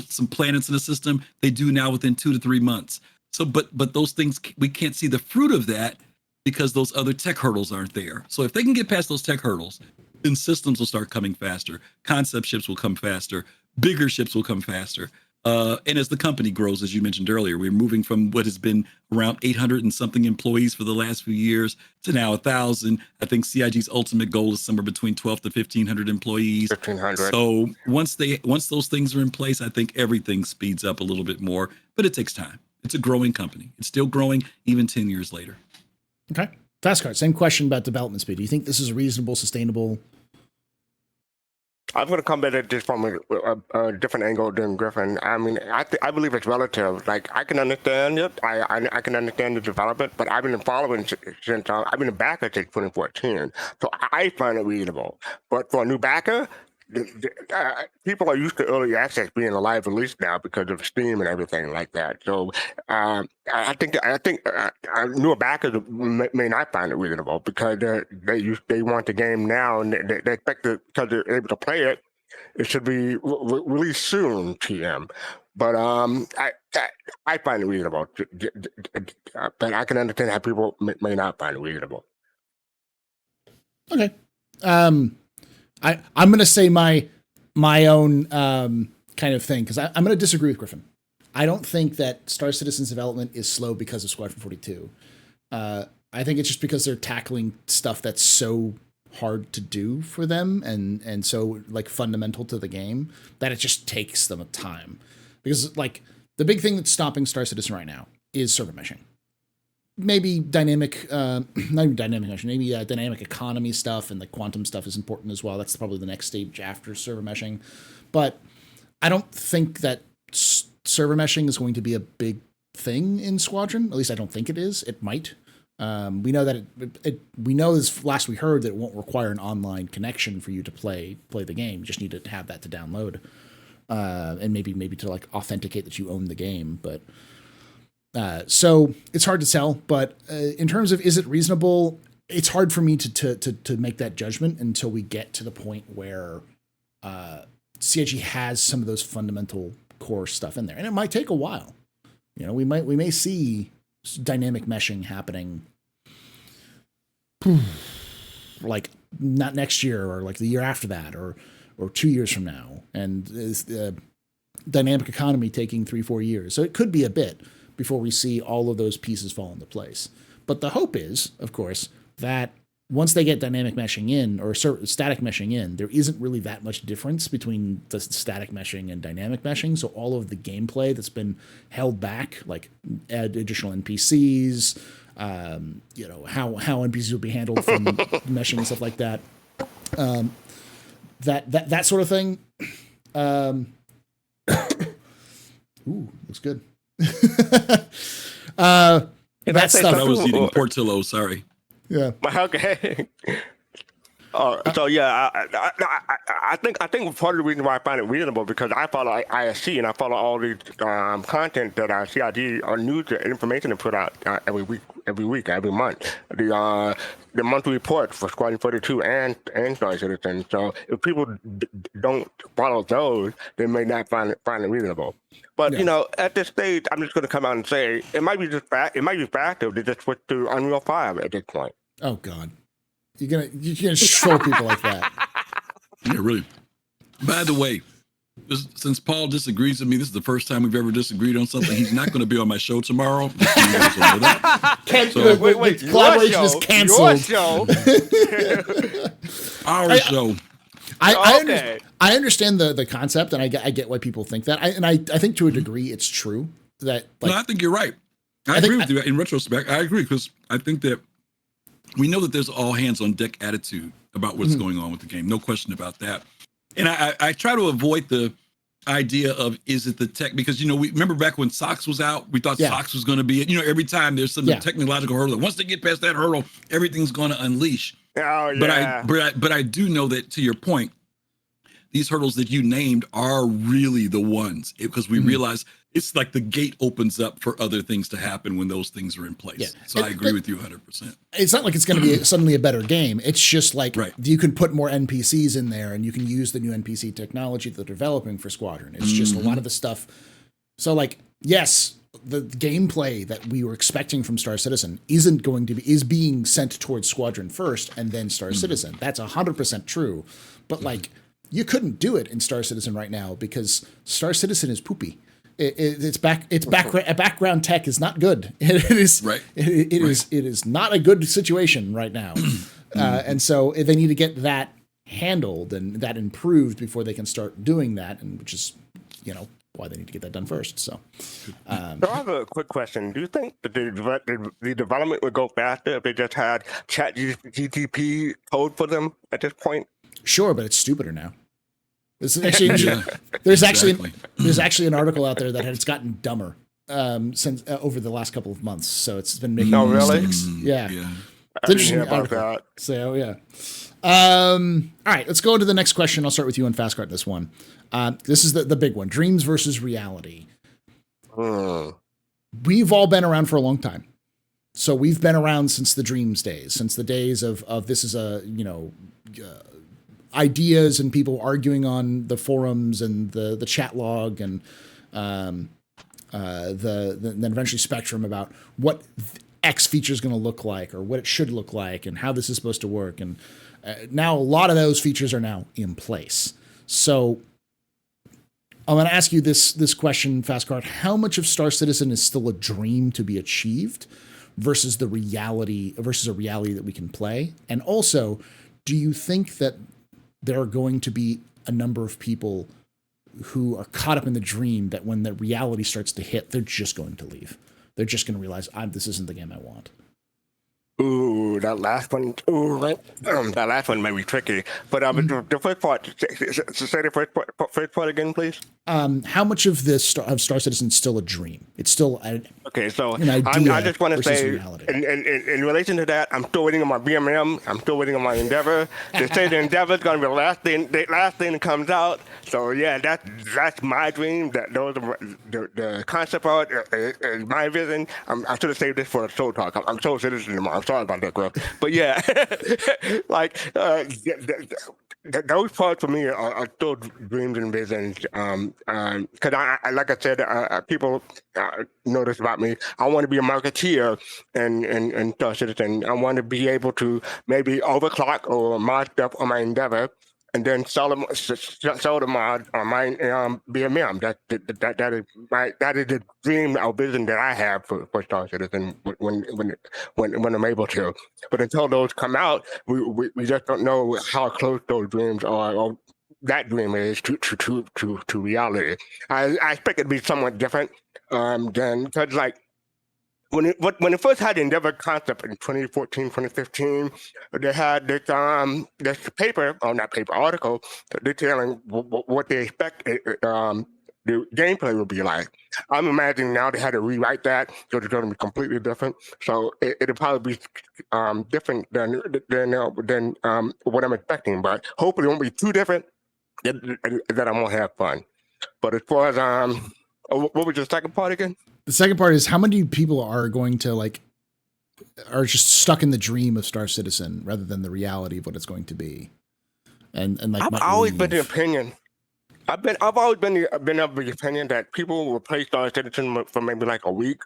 some planets in the system. They do now within 2 to 3 months. So, but those things, we can't see the fruit of that because those other tech hurdles aren't there. So if they can get past those tech hurdles, then systems will start coming faster. Concept ships will come faster. Bigger ships will come faster. And as the company grows, as you mentioned earlier, we're moving from what has been around 800 and something employees for the last few years to now 1,000. I think CIG's ultimate goal is somewhere between 12 to 1,500 employees. 1,500. So once those things are in place, I think everything speeds up a little bit more, but it takes time. It's a growing company. It's still growing even 10 years later. Okay. Fastcart, same question about development speed. Do you think this is reasonable, sustainable? I'm going to come at it just from a different angle than Griffin. I mean, I believe it's relative. Like, I can understand it. I can understand the development, but I've been following since I've been a backer since 2014. So I find it reasonable. But for a new backer, people are used to early access being a live release now because of Steam and everything like that. So I think newer backers may not find it reasonable because they want the game now and they expect it because they're able to play it. It should be released soon, TM. But I find it reasonable. But I can understand how people may not find it reasonable. Okay. I'm going to say my own kind of thing because I'm going to disagree with Griffin. I don't think that Star Citizen's development is slow because of Squadron 42. I think it's just because they're tackling stuff that's so hard to do for them and so like fundamental to the game that it just takes them a time. Because like the big thing that's stopping Star Citizen right now is server meshing. Maybe dynamic, not even dynamic meshing, maybe dynamic economy stuff and the quantum stuff is important as well. That's probably the next stage after server meshing. But I don't think that server meshing is going to be a big thing in Squadron. At least I don't think it is. It might. We know that we know as last we heard that it won't require an online connection for you to play the game. You just need to have that to download, and maybe to like authenticate that you own the game. But so it's hard to tell. But in terms of is it reasonable, it's hard for me to make that judgment until we get to the point where CIG has some of those fundamental core stuff in there, and it might take a while. You know, we may see dynamic meshing happening like not next year or like the year after that or 2 years from now, and dynamic economy taking 3-4 years. So it could be a bit before we see all of those pieces fall into place. But the hope is, of course, that once they get dynamic meshing in or static meshing in, there isn't really that much difference between the static meshing and dynamic meshing. So all of the gameplay that's been held back, like add additional NPCs, you know, how NPCs will be handled from meshing and stuff like that, that sort of thing. Ooh, looks good. That stuff. I was eating Portillo. Sorry. Yeah. Okay. So yeah, I think part of the reason why I find it reasonable because I follow ISC and I follow all the content that CID or news information they put out every week, every month. The monthly report for Squadron 42 and Star Citizen. So if people don't follow those, they may not find it reasonable. But Yeah. you know, at this stage, I'm just going to come out and say it might be faster to just switch to Unreal 5 at this point. Oh God, you're gonna troll people like that. Yeah, really. By the way, since Paul disagrees with me, this is the first time we've ever disagreed on something. He's not going to be on my show tomorrow. Wait, collaboration is canceled. Your show. Our show. I understand the concept, and I get why people think that. I think to a degree it's true that. Like, no, I think you're right. I agree with you. In retrospect, I agree because I think that we know that there's all hands on deck attitude about what's going on with the game. No question about that. And I try to avoid the idea of is it the tech, because, you know, we remember back when SOX was out, we thought SOX was going to be it. You know, every time there's some technological hurdle, once they get past that hurdle, everything's going to unleash. Oh, yeah. But I do know that, to your point, these hurdles that you named are really the ones, because we realize it's like the gate opens up for other things to happen when those things are in place. Yeah. So I agree with you 100%. It's not like it's going to be suddenly a better game. It's just like you can put more NPCs in there and you can use the new NPC technology that they're developing for Squadron. It's just a lot of the stuff. So like, yes, the gameplay that we were expecting from Star Citizen is being sent towards Squadron first and then Star Citizen. That's 100% true. But like, you couldn't do it in Star Citizen right now because Star Citizen is poopy. Background tech is not good. It is not a good situation right now. And so they need to get that handled and that improved before they can start doing that, and which is, you know, why they need to get that done first. So I have a quick question. Do you think that the development would go faster if they just had ChatGPT code for them at this point? Sure, but it's stupider now. This is actually there's actually an article out there that it's gotten dumber since over the last couple of months. So it's been making mistakes. Yeah. It's interesting article. So yeah. All right, let's go into the next question. I'll start with you on fastcart. This one. This is the big one: dreams versus reality. We've all been around for a long time. So we've been around since the dreams days, since the days of this is a, you know, ideas and people arguing on the forums and the chat log and then eventually Spectrum about what X feature is going to look like or what it should look like and how this is supposed to work. And now a lot of those features are now in place. So I'm going to ask you this question, Fastcart. How much of Star Citizen is still a dream to be achieved versus a reality that we can play? And also, do you think that there are going to be a number of people who are caught up in the dream that when the reality starts to hit, they're just going to leave? They're just going to realize, this isn't the game I want. Ooh, that last one. That last one may be tricky. But the first part. Say the first part again, please. How much of Star Citizen is still a dream? It's still okay. So an idea. I just want to say, in relation to that, I'm still waiting on my BMM. I'm still waiting on my Endeavor. They say the Endeavor is going to be the last thing that comes out. So yeah, that's my dream. That those are the concept art is my vision. I should have saved this for a show talk. I'm Soul Citizen tomorrow. Sorry about that, Griff. But yeah, like those parts for me are still dreams and visions. Because I like I said, people know this about me. I want to be a marketeer and Star Citizen. I want to be able to maybe overclock or mod stuff on my Endeavor and then sell them on my BMM. That is the dream or vision that I have for Star Citizen when I'm able to. But until those come out, we just don't know how close those dreams are or that dream is to reality. I expect it to be somewhat different than because like. When it first had the Endeavor concept in 2014, 2015, they had this article detailing what they expect the gameplay would be like. I'm imagining now they had to rewrite that because it's going to be completely different. So it'll probably be different than what I'm expecting. But hopefully it won't be too different that I'm gonna have fun. But as far as what was the second part again? The second part is how many people are going to are just stuck in the dream of Star Citizen rather than the reality of what it's going to be. And like I've always been the opinion. I've always been of the opinion that people will play Star Citizen for maybe like a week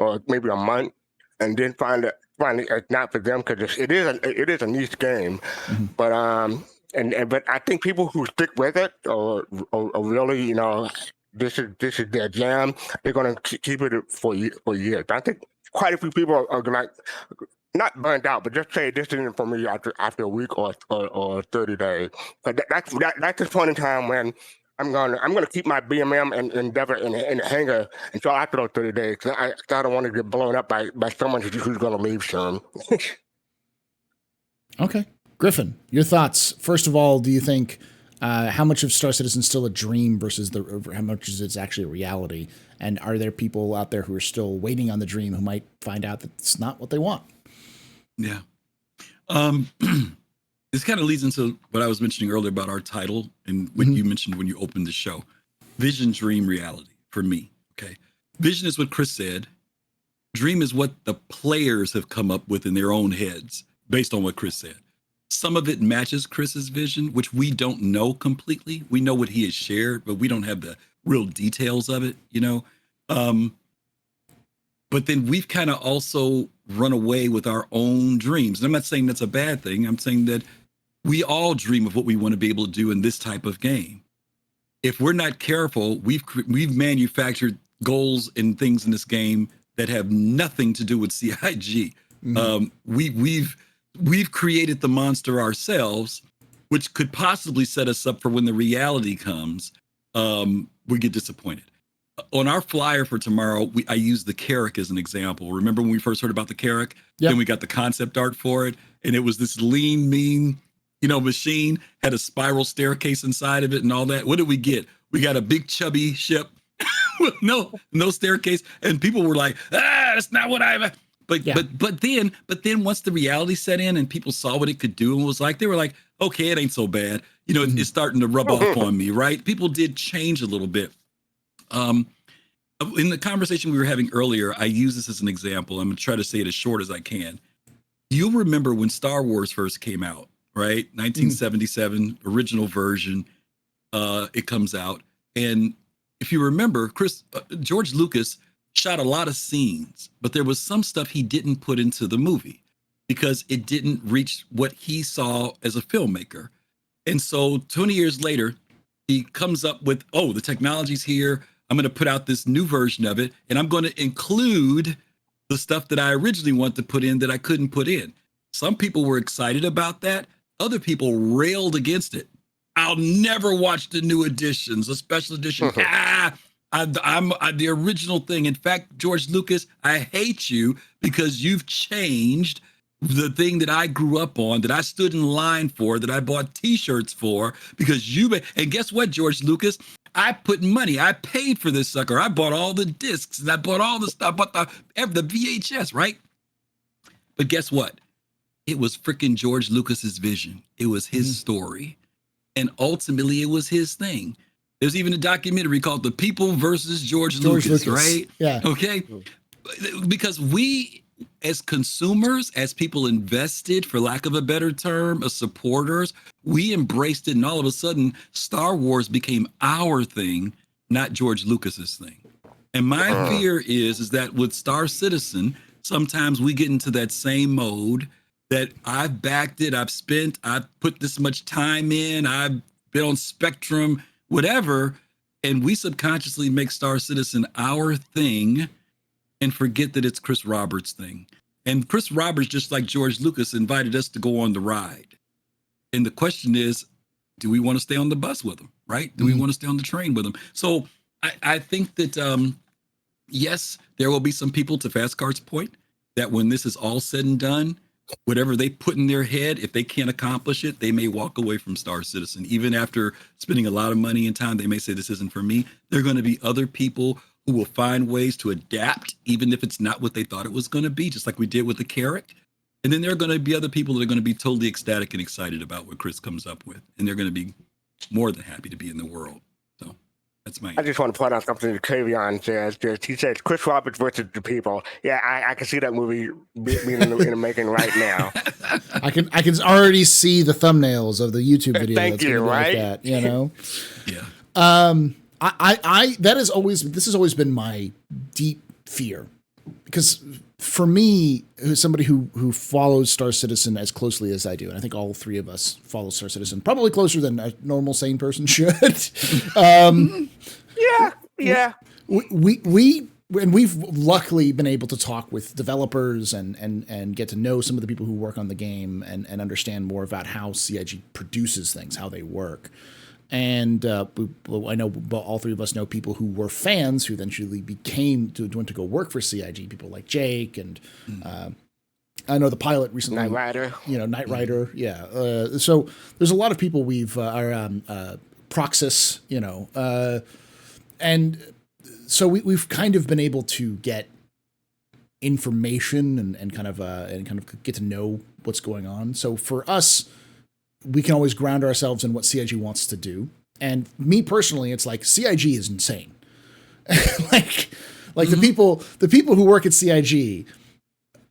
or maybe a month, and then find it's not for them because it is a niche game. Mm-hmm. But but I think people who stick with it or really this is their jam, they're gonna keep it for years. I think quite a few people are like not burnt out, but just say this isn't for me after a week or 30 days. But that's the point in time when I'm gonna keep my BMM and Endeavor in the hangar until after those 30 days. I don't want to get blown up by someone who's gonna leave soon. Okay, Griffin, your thoughts. First of all, do you think how much of Star Citizen is still a dream versus how much is it's actually a reality? And are there people out there who are still waiting on the dream who might find out that it's not what they want? Yeah. This kind of leads into what I was mentioning earlier about our title and what you mentioned when you opened the show. Vision, dream, reality for me. Okay. Vision is what Chris said. Dream is what the players have come up with in their own heads based on what Chris said. Some of it matches Chris's vision, which we don't know completely. We know what he has shared, but we don't have the real details of it, But then we've kind of also run away with our own dreams. And I'm not saying that's a bad thing. I'm saying that we all dream of what we want to be able to do in this type of game. If we're not careful, we've manufactured goals and things in this game that have nothing to do with CIG. Mm-hmm. We've created the monster ourselves, which could possibly set us up for when the reality comes, we get disappointed. On our flyer for tomorrow, I use the Carrack as an example. Remember when we first heard about the Carrack? Yep. Then we got the concept art for it, and it was this lean, mean, machine, had a spiral staircase inside of it and all that. What did we get? We got a big chubby ship with no staircase, and people were like, that's not what I. But then once the reality set in and people saw what it could do and was like, they were like, okay, it ain't so bad. It's starting to rub off on me, right? People did change a little bit. In the conversation we were having earlier, I use this as an example. I'm going to try to say it as short as I can. You'll remember when Star Wars first came out, right? 1977, original version. It comes out. And if you remember, George Lucas shot a lot of scenes, but there was some stuff he didn't put into the movie because it didn't reach what he saw as a filmmaker. And so 20 years later, he comes up with, the technology's here. I'm going to put out this new version of it, and I'm going to include the stuff that I originally wanted to put in that I couldn't put in. Some people were excited about that. Other people railed against it. I'll never watch the new editions, the special edition. I'm the original thing. In fact, George Lucas, I hate you because you've changed the thing that I grew up on, that I stood in line for, that I bought T-shirts for, because and guess what, George Lucas? I put money. I paid for this sucker. I bought all the discs and I bought all the stuff, but the VHS, right? But guess what? It was freaking George Lucas's vision. It was his story. And ultimately, it was his thing. There's even a documentary called The People versus George Lucas, right? Yeah. Okay. Because we, as consumers, as people invested, for lack of a better term, as supporters, we embraced it. And all of a sudden, Star Wars became our thing, not George Lucas's thing. And my fear is that with Star Citizen, sometimes we get into that same mode that I've backed it, I've put this much time in, I've been on Spectrum, whatever, and we subconsciously make Star Citizen our thing and forget that it's Chris Roberts' thing. And Chris Roberts, just like George Lucas, invited us to go on the ride. And the question is, do we want to stay on the bus with him, right? Do we want to stay on the train with him? So I think that, yes, there will be some people, to Fastcart's point, that when this is all said and done, whatever they put in their head, if they can't accomplish it, they may walk away from Star Citizen. Even after spending a lot of money and time, they may say, this isn't for me. There are going to be other people who will find ways to adapt, even if it's not what they thought it was going to be, just like we did with the carrot. And then there are going to be other people that are going to be totally ecstatic and excited about what Chris comes up with. And they're going to be more than happy to be in the world. So that's my... I just want to point out something that Kavion says. He says, Chris Roberts versus the people. Yeah, I can see that movie being in the making right now. I can already see the thumbnails of the YouTube video. Thank you, right? Like that, you know? Yeah. This has always been my deep fear, because for me, who's somebody who follows Star Citizen as closely as I do, and I think all three of us follow Star Citizen probably closer than a normal sane person should. Yeah. We've luckily been able to talk with developers and get to know some of the people who work on the game and understand more about how CIG produces things, how they work. And I know all three of us know people who were fans who eventually went to go work for CIG. People like Jake and I know the pilot recently. Knight Rider. Knight Rider. Yeah. So there's a lot of people Proxys. And so we've kind of been able to get information and kind of get to know what's going on. So for us, we can always ground ourselves in what CIG wants to do. And me personally, it's like CIG is insane. like the people who work at CIG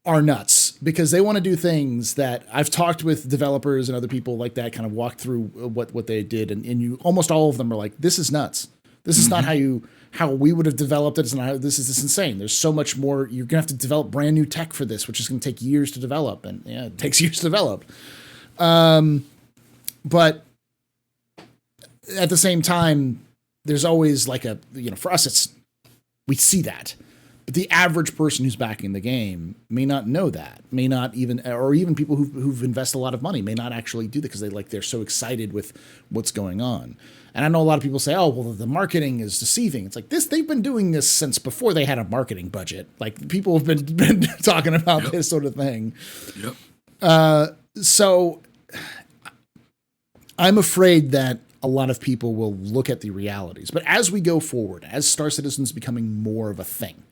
are nuts, because they want to do things that I've talked with developers and other people like that, kind of walk through what they did. And you, almost all of them are like, this is nuts. This is not how we would have developed it. It's not this is insane. There's so much more. You're going to have to develop brand new tech for this, which is going to take years to develop. And yeah, it takes years to develop. But at the same time, there's always like for us, we see that. But the average person who's backing the game may not know that, may not even, or even people who've invested a lot of money may not actually do that because they're so excited with what's going on. And I know a lot of people say, oh, well, the marketing is deceiving. It's like they've been doing this since before they had a marketing budget. Like, people have been talking about this sort of thing. Yep. So I'm afraid that a lot of people will look at the realities. But as we go forward, as Star Citizen's becoming more of a thing,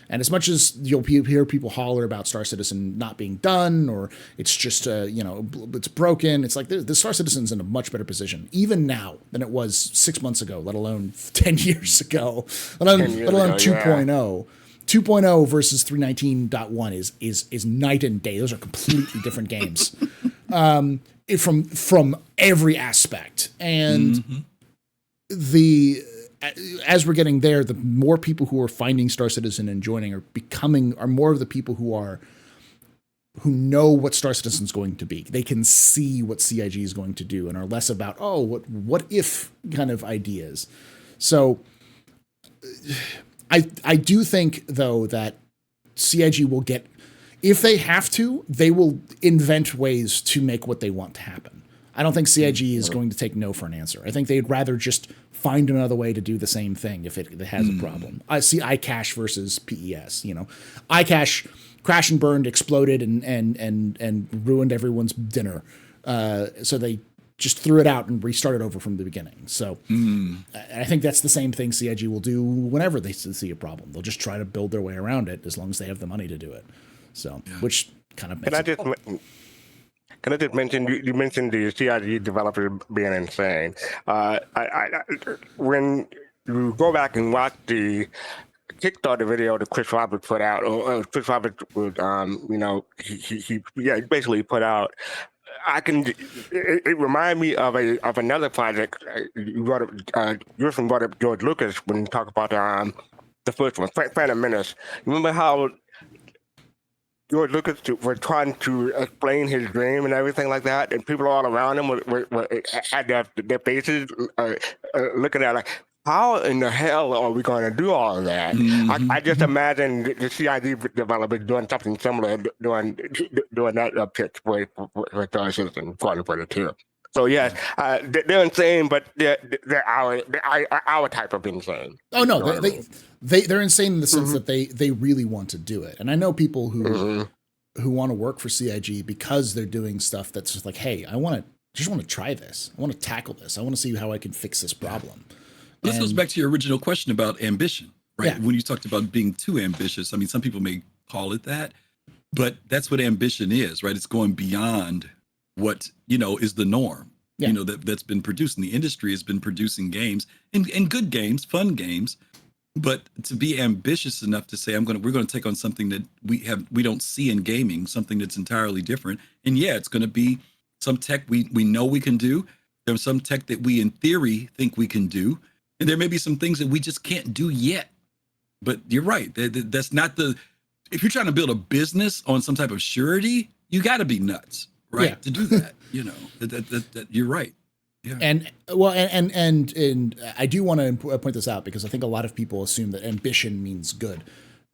and as much as you'll hear people holler about Star Citizen not being done, or it's just, it's broken, it's like the Star Citizen's in a much better position, even now, than it was 6 months ago, let alone 10 years ago, let alone 2.0. Yeah. 2.0 versus 319.1 is night and day. Those are completely different games. From every aspect. And as we're getting there, the more people who are finding Star Citizen and joining are more of the people who know what Star Citizen's going to be. They can see what CIG is going to do and are less about, what if kind of ideas. So I do think, though, that CIG will get, if they have to, they will invent ways to make what they want to happen. I don't think CIG is going to take no for an answer. I think they'd rather just find another way to do the same thing if it has a problem. I see iCache versus PES. iCache crashed and burned, exploded, and ruined everyone's dinner. So they just threw it out and restarted over from the beginning. So I think that's the same thing CIG will do whenever they see a problem. They'll just try to build their way around it as long as they have the money to do it. So, which kind of makes Can I just mention, you mentioned the CIG developer being insane. When you go back and watch the Kickstarter video that Chris Roberts put out, or Chris Roberts would, he basically put out, it reminded me of another project. Griffin brought up George Lucas when he talked about the first one, Phantom Menace. Remember how George Lucas was trying to explain his dream and everything like that, and people all around him had their faces looking at like, how in the hell are we going to do all of that? I just imagine the CID developers doing something similar, doing that pitch for Star Citizen Quarter for the two. So yes, they're insane, but they're our type of insane. Oh no, they're insane in the sense that they really want to do it, and I know people who who want to work for CIG because they're doing stuff that's just like, hey, I just want to try this. I want to tackle this. I want to see how I can fix this problem. This goes back to your original question about ambition, right? Yeah. When you talked about being too ambitious, I mean, some people may call it that, but that's what ambition is, right? It's going beyond what, is the norm, that's been produced. And the industry has been producing games and good games, fun games, but to be ambitious enough to say, we're going to take on something that we don't see in gaming, something that's entirely different. And yeah, it's going to be some tech we know we can do. There's some tech that we in theory think we can do. And there may be some things that we just can't do yet. But you're right. That's not if you're trying to build a business on some type of surety, you got to be nuts, right? Yeah. To do that, that you're right. Yeah. And I do want to point this out because I think a lot of people assume that ambition means good.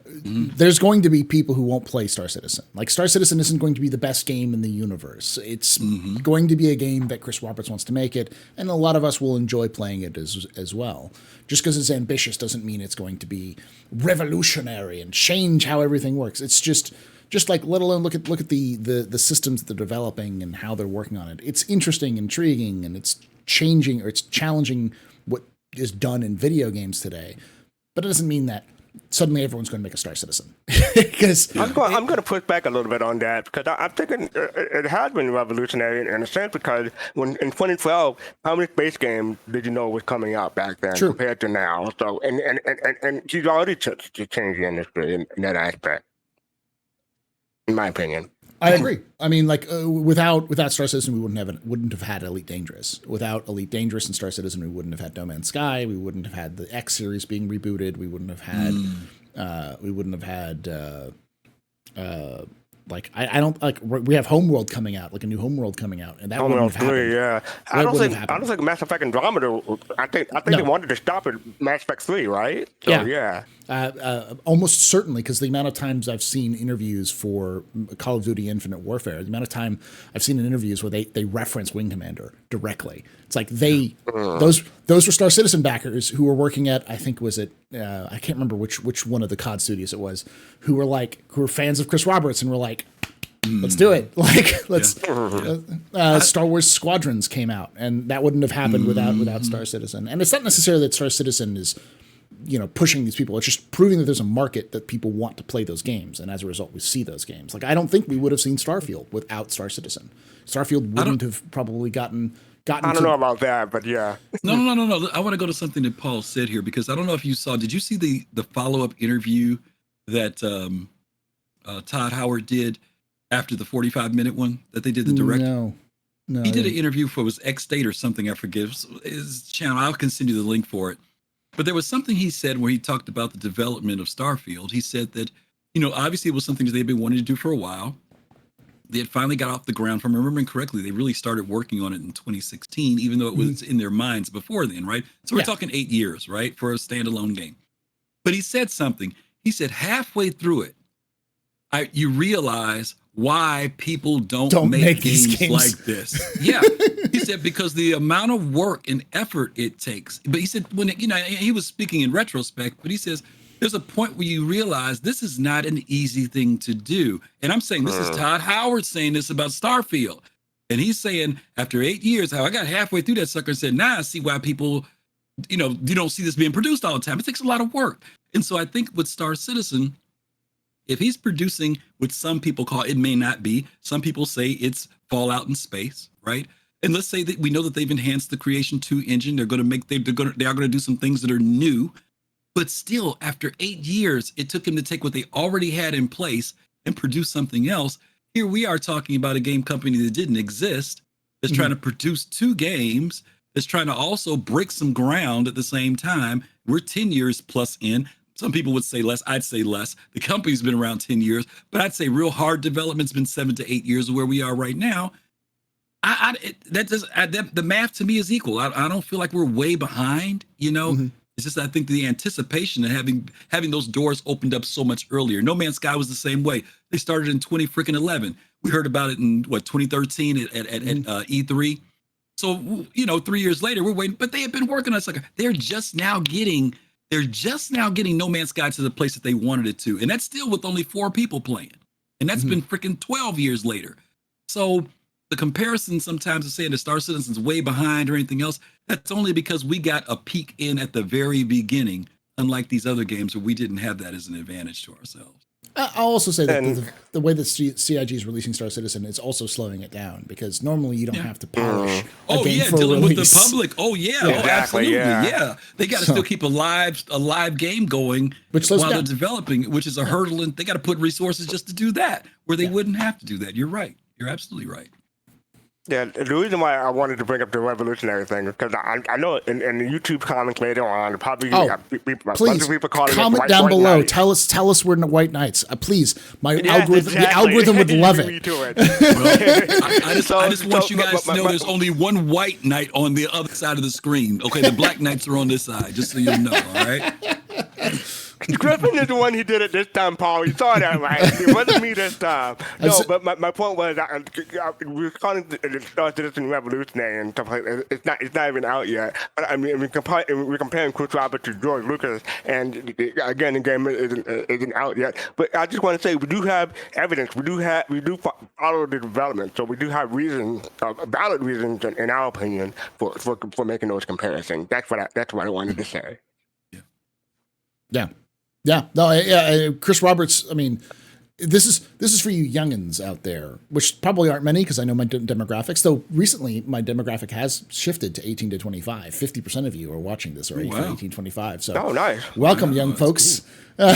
There's going to be people who won't play Star Citizen. Like, Star Citizen isn't going to be the best game in the universe. It's going to be a game that Chris Roberts wants to make it, and a lot of us will enjoy playing it as well. Just because it's ambitious doesn't mean it's going to be revolutionary and change how everything works. It's just like, let alone look at the systems that they're developing and how they're working on it. It's interesting, intriguing, and it's changing, or it's challenging what is done in video games today. But it doesn't mean that suddenly everyone's going to make a Star Citizen. Because I'm going to push back a little bit on that, because I'm thinking it has been revolutionary in a sense, because in 2012, how many space games did you know was coming out back then compared to now? So and he's already changed the industry in that aspect, in my opinion. I agree. I mean, like, without Star Citizen, we wouldn't have had Elite Dangerous. Without Elite Dangerous and Star Citizen, we wouldn't have had No Man's Sky. We wouldn't have had the X series being rebooted. We wouldn't have had. We have Homeworld coming out, like a new Homeworld coming out, and that wouldn't have happened. 3, yeah. I don't think Mass Effect Andromeda. I think they wanted to stop at Mass Effect 3, right? So, yeah. Almost certainly, because the amount of times I've seen interviews for Call of Duty Infinite Warfare, the amount of time I've seen in interviews where they reference Wing Commander directly. It's like those were Star Citizen backers who were working at, I think, was it, I can't remember which one of the COD studios it was, who were fans of Chris Roberts and were like, let's do it. Like, let's. Star Wars Squadrons came out, and that wouldn't have happened without Star Citizen. And it's not necessarily that Star Citizen is, pushing these people. It's just proving that there's a market that people want to play those games, and as a result, we see those games. Like, I don't think we would have seen Starfield without Star Citizen. Starfield wouldn't have probably gotten. I don't know about that, but yeah. No. I want to go to something that Paul said here, because I don't know if you saw. Did you see the follow-up interview that Todd Howard did after the 45-minute one that they did, the direct? No. He did an interview for X State or something. I forget his channel. I can send you the link for it. But there was something he said where he talked about the development of Starfield. He said that, obviously it was something that they've been wanting to do for a while. They had finally got off the ground. If I'm remembering correctly, they really started working on it in 2016, even though it was in their minds before then, right? So we're talking 8 years, right, for a standalone game. But he said something. He said halfway through it, you realize why people don't make games like this. Yeah. He said, because the amount of work and effort it takes. But he said, he was speaking in retrospect, but he says, there's a point where you realize this is not an easy thing to do. And I'm saying, this is Todd Howard saying this about Starfield. And he's saying, after 8 years, how I got halfway through that sucker and said, I see why people, you don't see this being produced all the time. It takes a lot of work. And so I think with Star Citizen, if he's producing what some people call, it may not be, some people say it's Fallout in space, right? And let's say that we know that they've enhanced the Creation 2 engine. They are going to do some things that are new, but still, after 8 years, it took him to take what they already had in place and produce something else. Here we are talking about a game company that didn't exist, that's trying to produce 2 games, that's trying to also break some ground at the same time. We're 10 years plus in. Some people would say less. I'd say less. The company's been around 10 years, but I'd say real hard development's been 7 to 8 years of where we are right now. The math to me is equal. I don't feel like we're way behind, It's just, I think the anticipation of having those doors opened up so much earlier. No Man's Sky was the same way. They started in 2011. We heard about it in 2013 at E3. So, 3 years later, we're waiting, but they have been working on it. They're just now getting No Man's Sky to the place that they wanted it to. And that's still with only 4 people playing. And that's been freaking 12 years later. So the comparison sometimes to saying the Star Citizen's way behind or anything else, that's only because we got a peek in at the very beginning, unlike these other games where we didn't have that as an advantage to ourselves. I'll also say that the way that CIG is releasing Star Citizen is also slowing it down, because normally you don't have to polish a game for dealing release. with the public. Oh yeah, exactly, absolutely, They got to still keep a live game going while they're developing, which is a hurdle, and they got to put resources just to do that, where they wouldn't have to do that. You're right. You're absolutely right. Yeah, the reason why I wanted to bring up the revolutionary thing is because I know in the YouTube comments later on, probably please people calling comment it down below. Knight. Tell us we're in the White Knights. Please, the algorithm would love it. Well, I just want you guys to know there's only one white knight on the other side of the screen. Okay, the black knights are on this side, just so you know. All right. Griffin is the one who did it this time, Paul. You saw that, right? It wasn't me this time. No, but my point was, we're calling the Star Citizen revolutionary and stuff like that. It's not even out yet. But I mean, we're comparing Chris Roberts to George Lucas, and again, the game isn't out yet. But I just want to say, we do have evidence. We do follow the development, so we do have reasons, valid reasons, in our opinion, for making those comparisons. That's what I wanted to say. Yeah. Chris Roberts. I mean, this is for you youngins out there, which probably aren't many, because I know my demographics. Though recently my demographic has shifted to 18 to 25. 50% of you are watching this are 18 to 25. So nice. Welcome, young folks. Cool.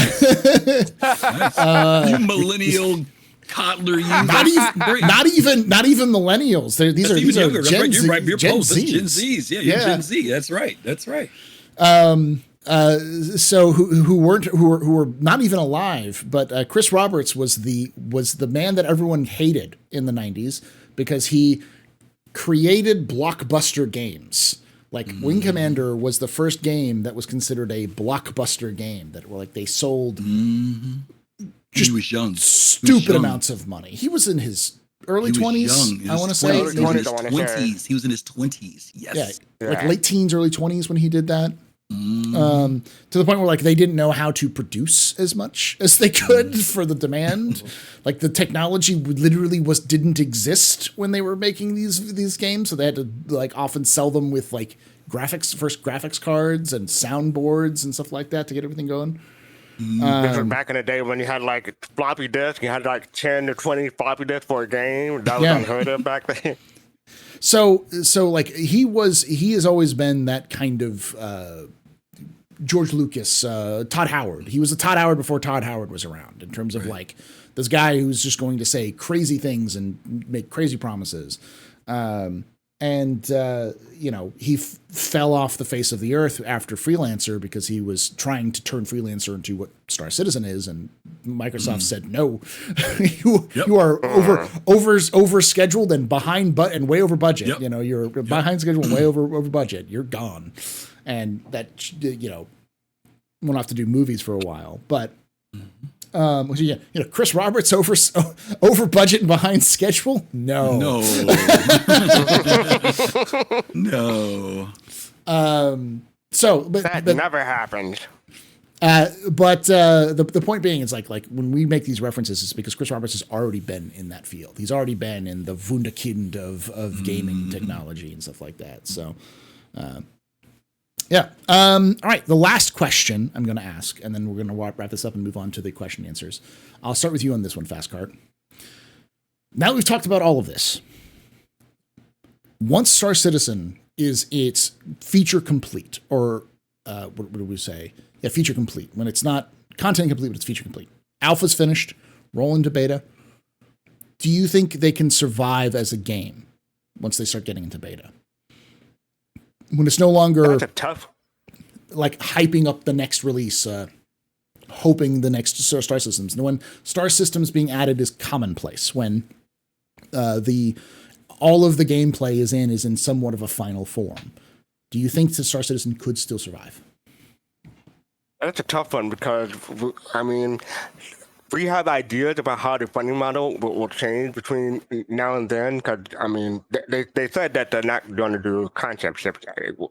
You millennial toddler. Not even millennials. These are younger. Gen Right. You're right. You're Gen post. Zs. Gen Zs. Yeah, you're Gen Z. That's right. So who were not even alive, but Chris Roberts was the man that everyone hated in the 90s, because he created blockbuster games. Like Wing Commander was the first game that was considered a blockbuster game, that were like they sold just he was young. Stupid amounts of money. He was in his early 20s, I want to say. He was in his 20s. He was in his 20s. Yes. Yeah, like late teens, early 20s when he did that. To the point where like they didn't know how to produce as much as they could for the demand. Like the technology literally didn't exist when they were making these games, so they had to like often sell them with like graphics cards and soundboards and stuff like that to get everything going. This was back in the day when you had like floppy disk, you had like 10 to 20 floppy disks for a game. That was unheard of back then. So like he has always been that kind of George Lucas, Todd Howard. He was a Todd Howard before Todd Howard was around, in terms of like this guy who's just going to say crazy things and make crazy promises. He fell off the face of the earth after Freelancer, because he was trying to turn Freelancer into what Star Citizen is, and Microsoft said no. You are over scheduled and behind, and way over budget. Yep. You're behind schedule and way over budget. You're gone, and that won't have to do movies for a while, but. Chris Roberts over budget and behind schedule? No. But that never happened. But the point being is like when we make these references, it's because Chris Roberts has already been in that field. He's already been in the wunderkind of gaming technology and stuff like that. So, all right. The last question I'm going to ask, and then we're going to wrap this up and move on to the question and answers. I'll start with you on this one, Fastcart. Now that we've talked about all of this, once Star Citizen is its feature complete, or what do we say? Yeah, feature complete. When it's not content complete, but it's feature complete. Alpha's finished, roll into beta. Do you think they can survive as a game once they start getting into beta? When it's no longer that's a tough, like hyping up the next release, hoping the next Star Systems. And when Star Systems being added is commonplace, when all of the gameplay is in somewhat of a final form. Do you think the Star Citizen could still survive? That's a tough one, because I mean, we have ideas about how the funding model will change between now and then. Because I mean, they said that they're not going to do concept ships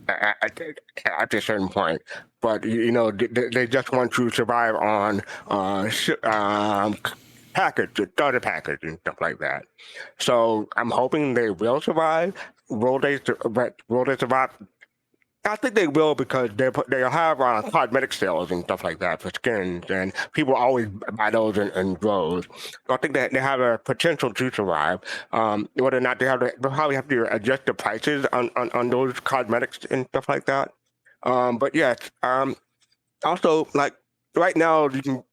at a certain point, but they just want to survive on package, the starter package, and stuff like that. So I'm hoping they will survive. Will they survive? I think they will because they have cosmetic sales and stuff like that for skins, and people always buy those in droves. So I think that they have a potential to survive. Whether or not they'll probably have to adjust the prices on those cosmetics and stuff like that. But yes, also like right now you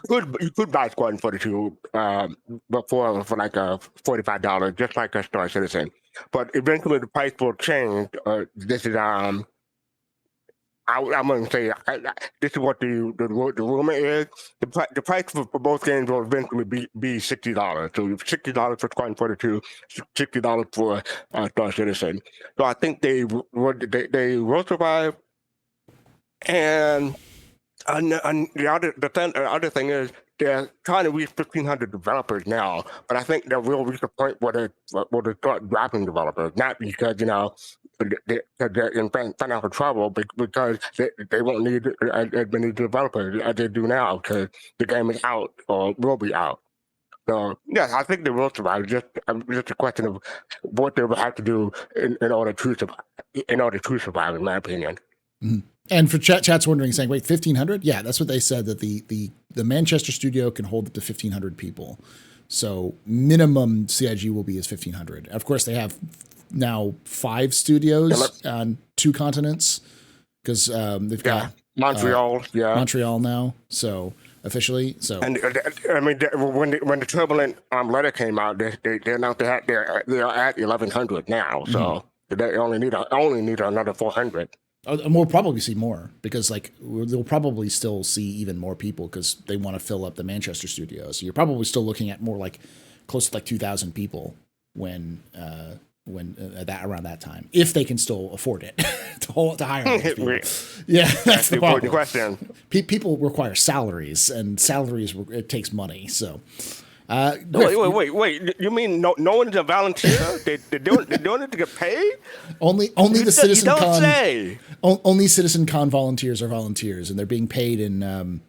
could buy Squadron 42 before for like $45, just like a Star Citizen. But eventually the price will change. This is I'm going to say this is what the rumor is. The price for both games will eventually be $60. So $60 for Squadron 42, $60 for Star Citizen. So I think they will survive. And the other thing is they're trying to reach 1,500 developers now, but I think they will reach a point where they start dropping developers, not because they're in financial trouble, because they won't need as many developers as they do now because the game is out or will be out. So yes, I think they will survive. Just a question of what they will have to do in order to survive. In my opinion. Mm-hmm. And for chat's wondering, saying, "Wait, 1,500? Yeah, that's what they said. That the Manchester studio can hold up to 1,500 people. So minimum CIG will be is 1,500. Of course, they have now 5 studios on 2 continents because they've got Montreal now. So officially, so and I mean when the turbulent letter came out, they announced they're at 1,100 now. So they only need another 400. And we'll probably see more because like they'll probably still see even more people because they want to fill up the Manchester studio. So you're probably still looking at more like close to like 2,000 people when that around that time, if they can still afford it to hire people. Yeah, that's the problem. Question. People require salaries, and salaries it takes money. So. Wait! You mean no one's a volunteer? They're doing it to get paid? Only the CitizenCon. Say. Only CitizenCon volunteers are volunteers, and they're being paid in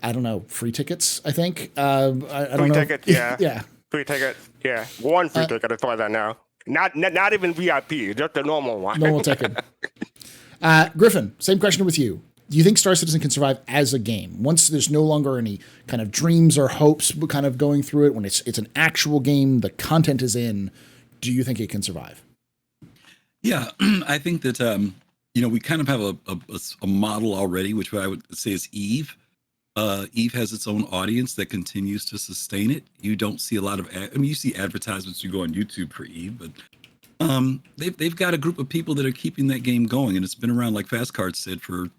I don't know, free tickets. I think I don't know. Free tickets, yeah, yeah, free ticket, yeah. One free ticket. I thought that now. Not even VIP, just the normal one. Normal ticket. Griffin, same question with you. Do you think Star Citizen can survive as a game once there's no longer any kind of dreams or hopes kind of going through it? When it's an actual game, the content is in. Do you think it can survive? Yeah, I think that we kind of have a model already, which I would say is Eve. Eve has its own audience that continues to sustain it. You don't see a lot of you see advertisements. You go on YouTube for Eve, but they've got a group of people that are keeping that game going, and it's been around, like fastcart said, for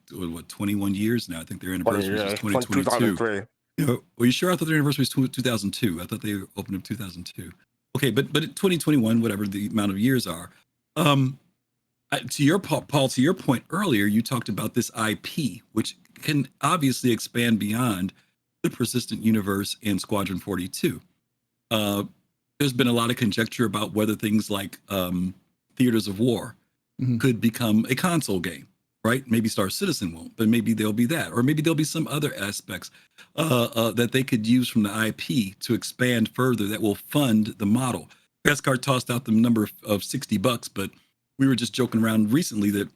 21 years now. I think their anniversary is 2022. Are you sure? I thought their anniversary was 2002. I thought they opened up 2002. Okay, but 2021, whatever the amount of years are. To your Paul, to your point earlier, you talked about this IP, which can obviously expand beyond the persistent universe in Squadron 42. There's been a lot of conjecture about whether things like Theaters of War could become a console game, right? Maybe Star Citizen won't, but maybe there'll be that. Or maybe there'll be some other aspects that they could use from the IP to expand further that will fund the model. Fastcart tossed out the number of $60, but we were just joking around recently that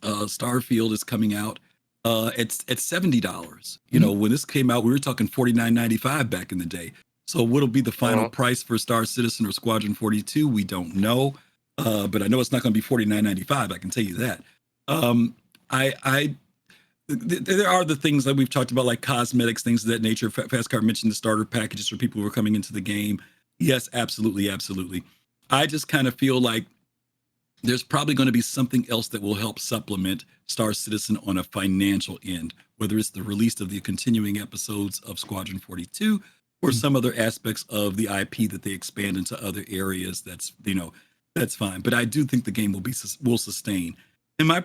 Starfield is coming out at $70. You know, when this came out, we were talking $49.95 back in the day. So what'll be the final price for Star Citizen or Squadron 42? We don't know, but I know it's not going to be $49.95. I can tell you that. There are the things that we've talked about, like cosmetics, things of that nature. Fastcart mentioned the starter packages for people who are coming into the game. Yes, absolutely. I just kind of feel like there's probably going to be something else that will help supplement Star Citizen on a financial end, whether it's the release of the continuing episodes of Squadron 42 or some other aspects of the IP that they expand into other areas. That's fine. But I do think the game will sustain. And my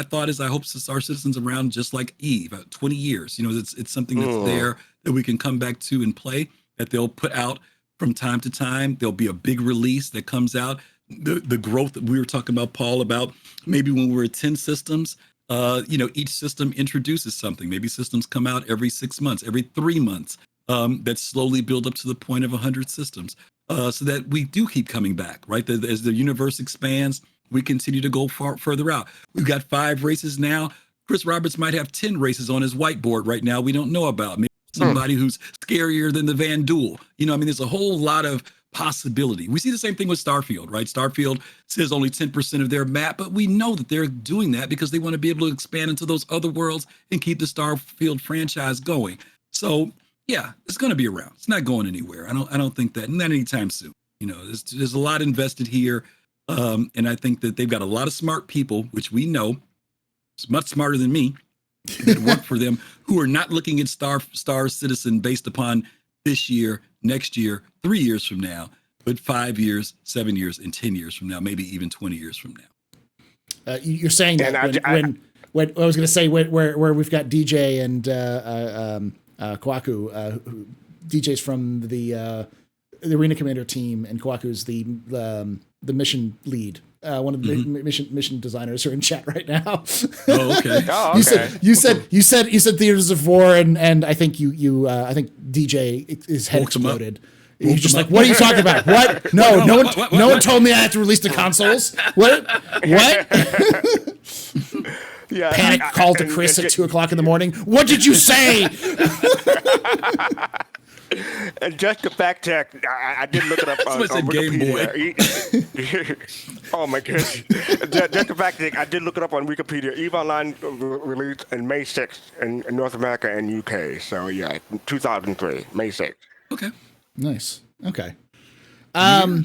thought is I hope Star Citizen's around just like Eve, 20 years. It's something that's there that we can come back to and play, that they'll put out from time to time. There'll be a big release that comes out. The growth that we were talking about, Paul, about maybe when we were at 10 systems, each system introduces something. Maybe systems come out every 6 months, every 3 months, that slowly build up to the point of 100 systems, so that we do keep coming back, right? As the universe expands, we continue to go further out. We've got 5 races now. Chris Roberts might have 10 races on his whiteboard right now we don't know about. Maybe somebody who's scarier than the Van Duel. There's a whole lot of possibility. We see the same thing with Starfield, right? Starfield says only 10% of their map, but we know that they're doing that because they want to be able to expand into those other worlds and keep the Starfield franchise going. So yeah, it's going to be around. It's not going anywhere. I don't think that, not anytime soon. There's a lot invested here. And I think that they've got a lot of smart people, which we know is much smarter than me, that work for them, who are not looking at Star Citizen based upon this year, next year, 3 years from now, but 5 years, 7 years, and 10 years from now, maybe even 20 years from now. You're saying that when I was going to say where we've got DJ and Kwaku, DJ's from the Arena Commander team, and Kwaku's the mission lead. One of the mission designers are in chat right now. Oh, okay. You said Theaters of War, and I think I think DJ his head exploded. He's just like, what are you talking about? What? No one told me I had to release the consoles. What? Yeah, Panic call to Chris at 2:00 in the morning. What did you say? And just to fact check, I did look it up on Wikipedia. Oh my goodness! Just to fact check, I did look it up on Wikipedia. EVE Online released in May 6th in North America and UK. So yeah, 2003, May 6th. Okay. Nice. Okay. To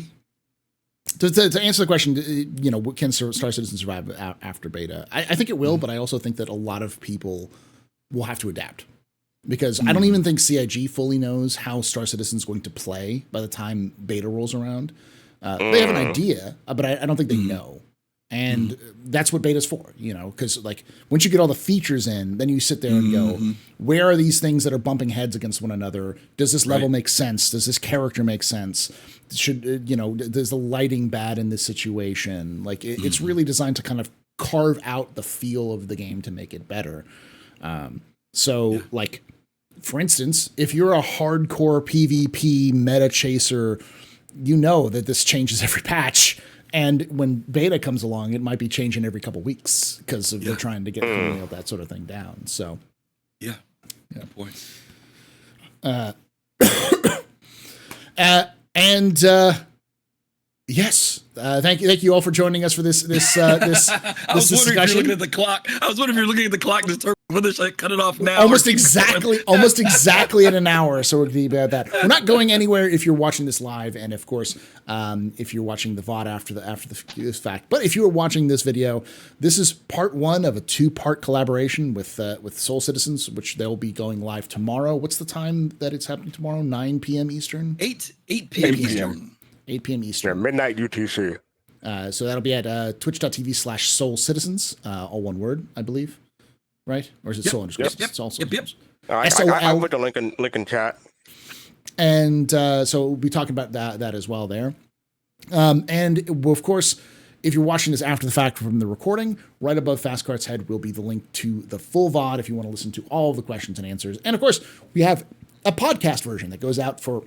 answer the question, can Star Citizen survive after beta? I think it will, but I also think that a lot of people will have to adapt. Because I don't even think CIG fully knows how Star Citizen is going to play by the time beta rolls around. They have an idea, but I don't think they know. And that's what beta's for, because once you get all the features in, then you sit there and go, where are these things that are bumping heads against one another? Does this level make sense? Does this character make sense? Does the lighting bad in this situation? It's really designed to kind of carve out the feel of the game to make it better. For instance, if you're a hardcore PvP meta chaser, you know that this changes every patch. And when beta comes along, it might be changing every couple weeks because they're trying to get that sort of thing down. So, yeah. Good point. Yes. Thank you all for joining us for this I was wondering if you're looking at the clock. I was wondering if you're looking at the clock to determine whether should I cut it off now. Almost exactly in an hour. So we'll be about that. We're not going anywhere if you're watching this live, and of course, if you're watching the VOD after the fact. But if you are watching this video, this is part 1 of a 2-part collaboration with SOLCitizens, which they'll be going live tomorrow. What's the time that it's happening tomorrow? 9 p.m. Eastern. 8 p.m. Eastern. 8 p.m. Eastern. Yeah, midnight UTC. So that'll be at twitch.tv/SOLCitizens, all one word, I believe. Right? Or is it Sol underscores? Yep. It's all Yep. I put the link in chat. And so we'll be talking about that as well there. And of course, if you're watching this after the fact from the recording, right above Fastcart's head will be the link to the full VOD if you want to listen to all of the questions and answers. And of course, we have a podcast version that goes out for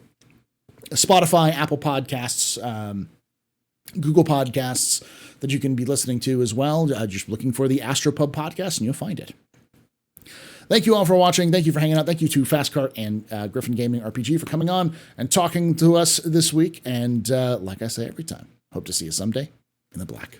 Spotify, Apple Podcasts, Google Podcasts that you can be listening to as well. Just looking for the AstroPub podcast and you'll find it. Thank you all for watching. Thank you for hanging out. Thank you to Fastcart and GriffingamingRPG for coming on and talking to us this week. And like I say every time, hope to see you someday in the black.